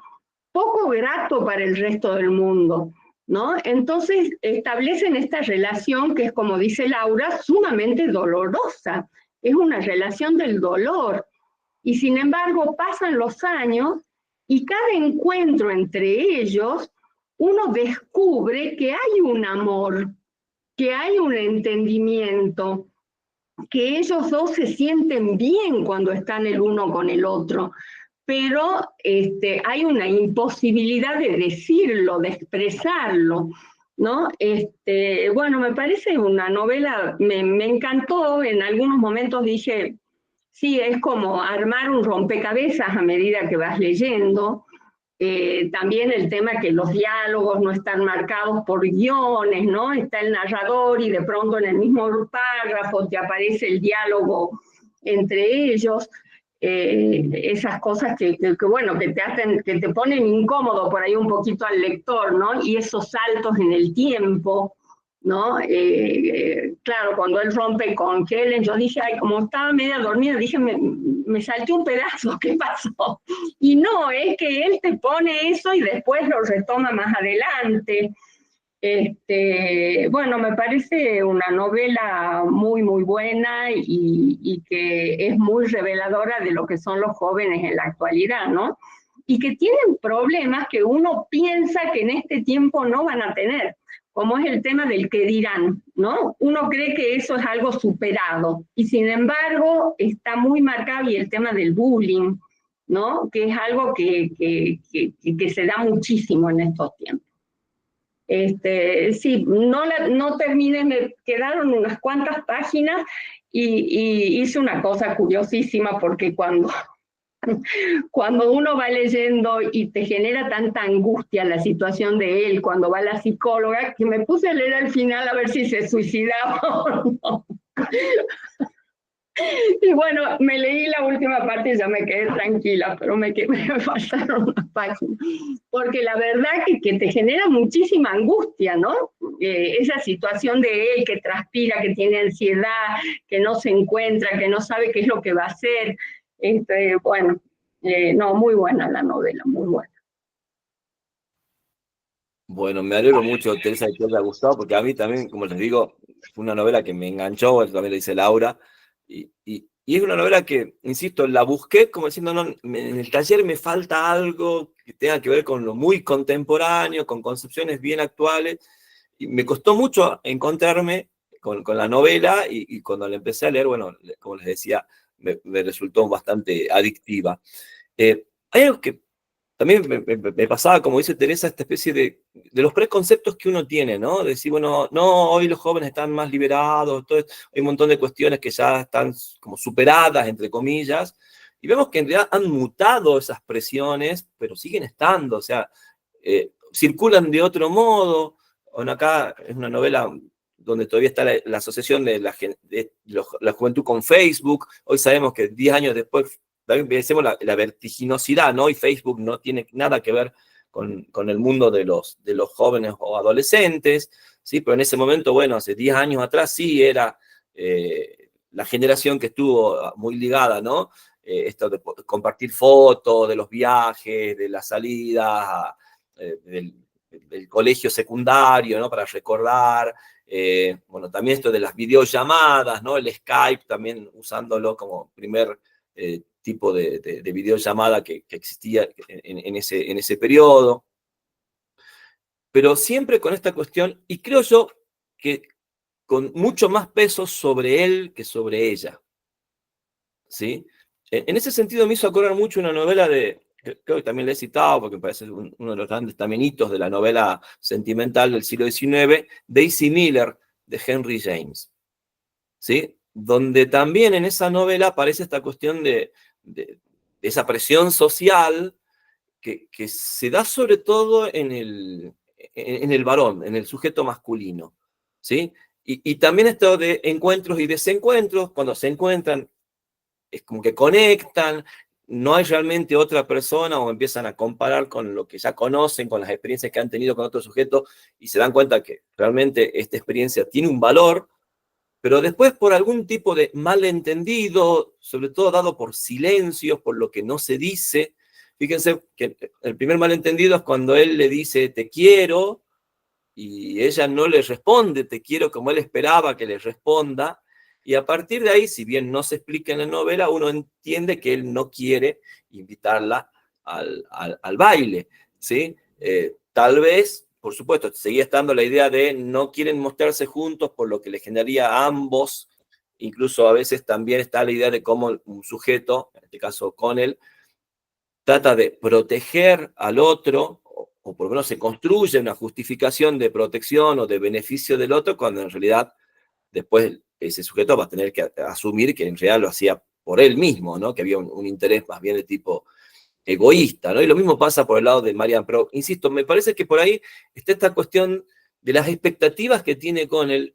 poco grato para el resto del mundo, ¿no? Entonces establecen esta relación que es, como dice Laura, sumamente dolorosa. Es una relación del dolor. Y sin embargo pasan los años y cada encuentro entre ellos uno descubre que hay un amor que hay un entendimiento, que ellos dos se sienten bien cuando están el uno con el otro, pero hay una imposibilidad de decirlo, de expresarlo, ¿no? Bueno, me parece una novela, me encantó, en algunos momentos dije, sí, es como armar un rompecabezas a medida que vas leyendo. También el tema que los diálogos no están marcados por guiones, ¿no? Está el narrador y de pronto en el mismo párrafo te aparece el diálogo entre ellos. Esas cosas bueno, que te hacen, que te ponen incómodo por ahí un poquito al lector, ¿no? Y esos saltos en el tiempo, ¿no? Claro, cuando él rompe con Helen, yo dije, ay, como estaba media dormida, dije, me salté un pedazo, ¿qué pasó? Y no, es que él te pone eso y después lo retoma más adelante. Bueno, me parece una novela muy, muy buena y que es muy reveladora de lo que son los jóvenes en la actualidad, ¿no? Y que tienen problemas que uno piensa que en este tiempo no van a tener, como es el tema del qué dirán, ¿no? Uno cree que eso es algo superado y sin embargo está muy marcado, y el tema del bullying, ¿no? Que es algo que se da muchísimo en estos tiempos. Sí, no terminé, me quedaron unas cuantas páginas y hice una cosa curiosísima, porque cuando uno va leyendo y te genera tanta angustia la situación de él, cuando va la psicóloga, que me puse a leer al final a ver si se suicidaba o no. Y bueno, me leí la última parte y ya me quedé tranquila, pero me faltaron unas páginas. Porque la verdad que te genera muchísima angustia, ¿no? Esa situación de él que transpira, que tiene ansiedad, que no se encuentra, que no sabe qué es lo que va a hacer. Bueno, no, muy buena la novela, muy buena. Bueno, me alegro mucho, Teresa, que te haya gustado, porque a mí también, como les digo, fue una novela que me enganchó, también le dice Laura, y es una novela que, insisto, la busqué como diciendo, no, en el taller me falta algo que tenga que ver con lo muy contemporáneo, con concepciones bien actuales, y me costó mucho encontrarme con la novela, y cuando la empecé a leer, bueno, como les decía, me resultó bastante adictiva. Hay algo que también me pasaba, como dice Teresa, esta especie de los preconceptos que uno tiene, ¿no? De decir, bueno, no, hoy los jóvenes están más liberados, hay un montón de cuestiones que ya están como superadas, entre comillas, y vemos que en realidad han mutado esas presiones, pero siguen estando, o sea, circulan de otro modo. Bueno, acá es una novela donde todavía está la asociación de la juventud con Facebook. Hoy sabemos que 10 años después también pensemos la vertiginosidad, ¿no? Y Facebook no tiene nada que ver con el mundo de los jóvenes o adolescentes, ¿sí? Pero en ese momento, bueno, hace 10 años atrás sí era la generación que estuvo muy ligada, ¿no? Esto de compartir fotos de los viajes, de las salidas, del colegio secundario, ¿no? Para recordar. Bueno, también esto de las videollamadas, ¿no? El Skype también usándolo como primer tipo de videollamada que existía en ese periodo. Pero siempre con esta cuestión, y creo yo que con mucho más peso sobre él que sobre ella, ¿sí? En ese sentido me hizo acordar mucho una novela creo que también la he citado porque me parece uno de los grandes también hitos de la novela sentimental del siglo XIX, Daisy Miller, de Henry James, ¿sí? Donde también en esa novela aparece esta cuestión de esa presión social que se da sobre todo en el varón, en el sujeto masculino, ¿sí? Y también esto de encuentros y desencuentros, cuando se encuentran es como que conectan, no hay realmente otra persona, o empiezan a comparar con lo que ya conocen, con las experiencias que han tenido con otros sujetos, y se dan cuenta que realmente esta experiencia tiene un valor, pero después por algún tipo de malentendido, sobre todo dado por silencios, por lo que no se dice. Fíjense que el primer malentendido es cuando él le dice te quiero, y ella no le responde te quiero como él esperaba que le responda, y a partir de ahí, si bien no se explica en la novela, uno entiende que él no quiere invitarla al baile, ¿sí? Tal vez por supuesto, seguía estando la idea de no quieren mostrarse juntos por lo que les generaría a ambos. Incluso a veces también está la idea de cómo un sujeto, en este caso Connell, trata de proteger al otro, o por lo menos se construye una justificación de protección o de beneficio del otro, cuando en realidad después ese sujeto va a tener que asumir que en realidad lo hacía por él mismo, ¿no? Que había un interés más bien de tipo egoísta, ¿no? Y lo mismo pasa por el lado de Marianne, pero insisto, me parece que por ahí está esta cuestión de las expectativas que tiene con él,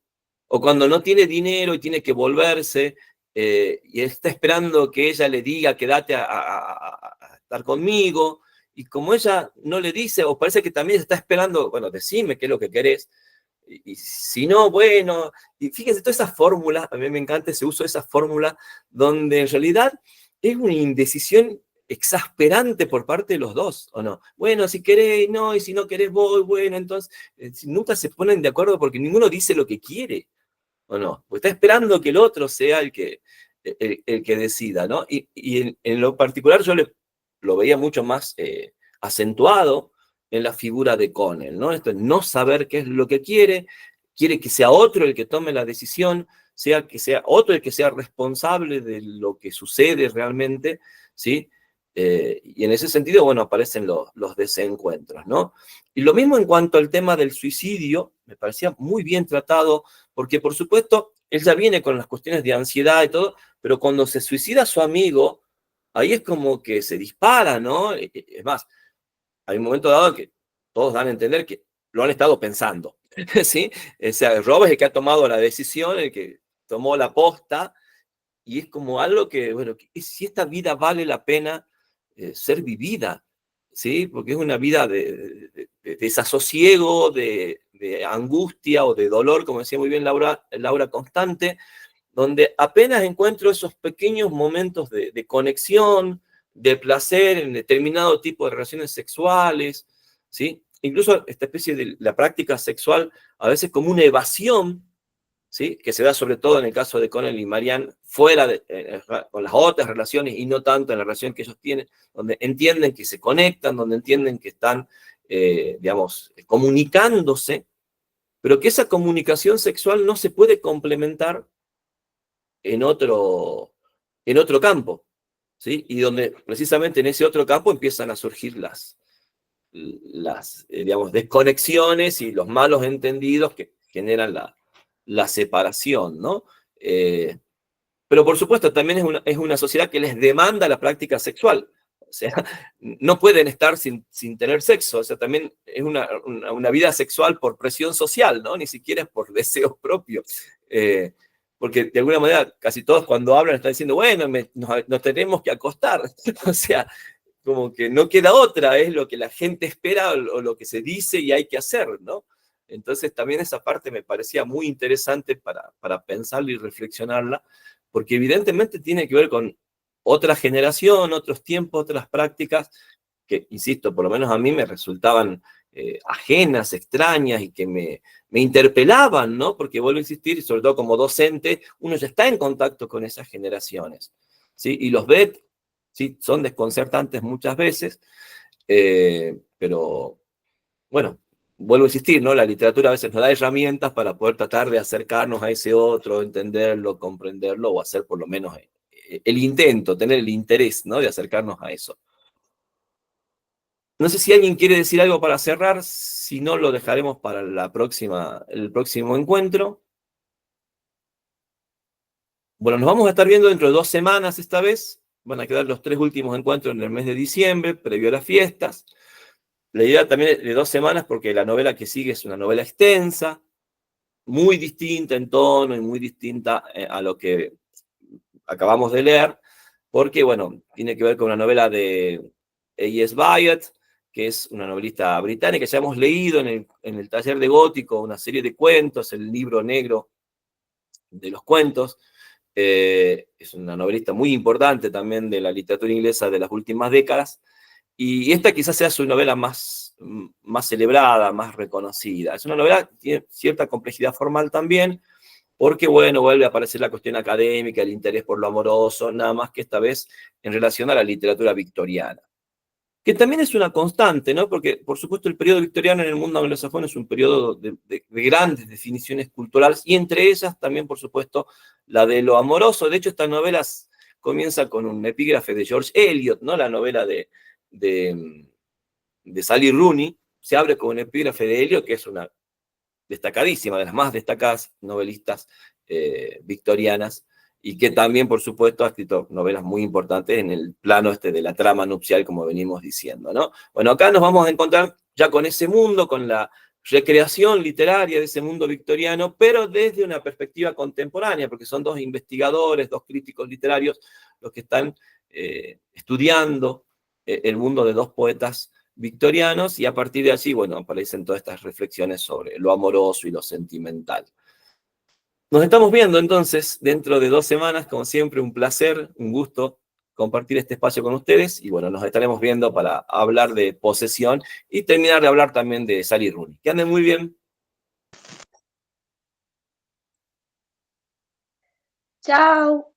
o cuando no tiene dinero y tiene que volverse, y está esperando que ella le diga quédate a estar conmigo, y como ella no le dice, o parece que también está esperando, bueno, decime qué es lo que querés, y si no, bueno, y fíjense, toda esa fórmula, a mí me encanta ese uso de esa fórmula, donde en realidad es una indecisión exasperante por parte de los dos, ¿o no? Bueno, si querés, no, y si no querés, voy, bueno, entonces, nunca se ponen de acuerdo porque ninguno dice lo que quiere, ¿o no? Porque está esperando que el otro sea el que decida, ¿no? Y en lo particular yo lo veía mucho más acentuado en la figura de Connell, ¿no? Esto es no saber qué es lo que quiere que sea otro el que tome la decisión, que sea otro el que sea responsable de lo que sucede realmente, ¿sí? Y en ese sentido, bueno, aparecen los desencuentros, ¿no? Y lo mismo en cuanto al tema del suicidio, me parecía muy bien tratado, porque por supuesto, él ya viene con las cuestiones de ansiedad y todo, pero cuando se suicida su amigo, ahí es como que se dispara, ¿no? Es más, hay un momento dado en que todos dan a entender que lo han estado pensando, ¿sí? O sea, Rob es el que ha tomado la decisión, el que tomó la posta, y es como algo que, bueno, si esta vida vale la pena ser vivida, ¿sí? Porque es una vida de desasosiego, de angustia o de dolor, como decía muy bien Laura Constante, donde apenas encuentro esos pequeños momentos de conexión, de placer en determinado tipo de relaciones sexuales, ¿sí? Incluso esta especie de la práctica sexual, a veces como una evasión, ¿sí? Que se da sobre todo en el caso de Connell y Marianne, fuera con las otras relaciones y no tanto en la relación que ellos tienen, donde entienden que se conectan, donde entienden que están, digamos, comunicándose, pero que esa comunicación sexual no se puede complementar en otro campo, ¿sí? Y donde precisamente en ese otro campo empiezan a surgir las digamos, desconexiones y los malos entendidos que generan la separación, ¿no? Pero por supuesto también es una sociedad que les demanda la práctica sexual. O sea, no pueden estar sin tener sexo. O sea, también es una vida sexual por presión social, ¿no? Ni siquiera es por deseo propio. Porque de alguna manera casi todos cuando hablan están diciendo, bueno, nos tenemos que acostar. O sea, como que no queda otra, es lo que la gente espera o lo que se dice y hay que hacer, ¿no? Entonces también esa parte me parecía muy interesante para pensarla y reflexionarla, porque evidentemente tiene que ver con otra generación, otros tiempos, otras prácticas, que, insisto, por lo menos a mí me resultaban ajenas, extrañas y que me interpelaban, ¿no? Porque vuelvo a insistir, sobre todo como docente, uno ya está en contacto con esas generaciones, ¿sí? Y los ve, ¿sí? Son desconcertantes muchas veces, pero bueno, vuelvo a insistir, ¿no? La literatura a veces nos da herramientas para poder tratar de acercarnos a ese otro, entenderlo, comprenderlo, o hacer por lo menos el intento, tener el interés, ¿no? De acercarnos a eso. No sé si alguien quiere decir algo para cerrar, si no lo dejaremos para el próximo encuentro. Bueno, nos vamos a estar viendo dentro de 2 semanas esta vez. Van a quedar los 3 últimos encuentros en el mes de diciembre, previo a las fiestas. La idea también de 2 semanas porque la novela que sigue es una novela extensa, muy distinta en tono y muy distinta a lo que acabamos de leer, porque, bueno, tiene que ver con una novela de A.S. Byatt, que es una novelista británica, que ya hemos leído en el taller de Gótico, una serie de cuentos, el libro negro de los cuentos. Es una novelista muy importante también de la literatura inglesa de las últimas décadas, y esta quizás sea su novela más celebrada, más reconocida. Es una novela que tiene cierta complejidad formal también, porque, bueno, vuelve a aparecer la cuestión académica, el interés por lo amoroso, nada más que esta vez en relación a la literatura victoriana. que también es una constante, ¿no? Porque, por supuesto, el periodo victoriano en el mundo anglosajón es un periodo de grandes definiciones culturales, y entre ellas también, por supuesto, la de lo amoroso. De hecho, esta novela comienza con un epígrafe de George Eliot, ¿no? La novela de Sally Rooney, se abre con un epígrafe de Eliot, que es una destacadísima, de las más destacadas novelistas victorianas, y que también, por supuesto, ha escrito novelas muy importantes en el plano de la trama nupcial, como venimos diciendo, ¿no? Bueno, acá nos vamos a encontrar ya con ese mundo, con la recreación literaria de ese mundo victoriano, pero desde una perspectiva contemporánea, porque son dos investigadores, dos críticos literarios, los que están estudiando el mundo de dos poetas victorianos, y a partir de allí, bueno, aparecen todas estas reflexiones sobre lo amoroso y lo sentimental. Nos estamos viendo entonces dentro de 2 semanas, como siempre, un placer, un gusto compartir este espacio con ustedes, y bueno, nos estaremos viendo para hablar de posesión y terminar de hablar también de Sally Rooney. Que anden muy bien. Chao.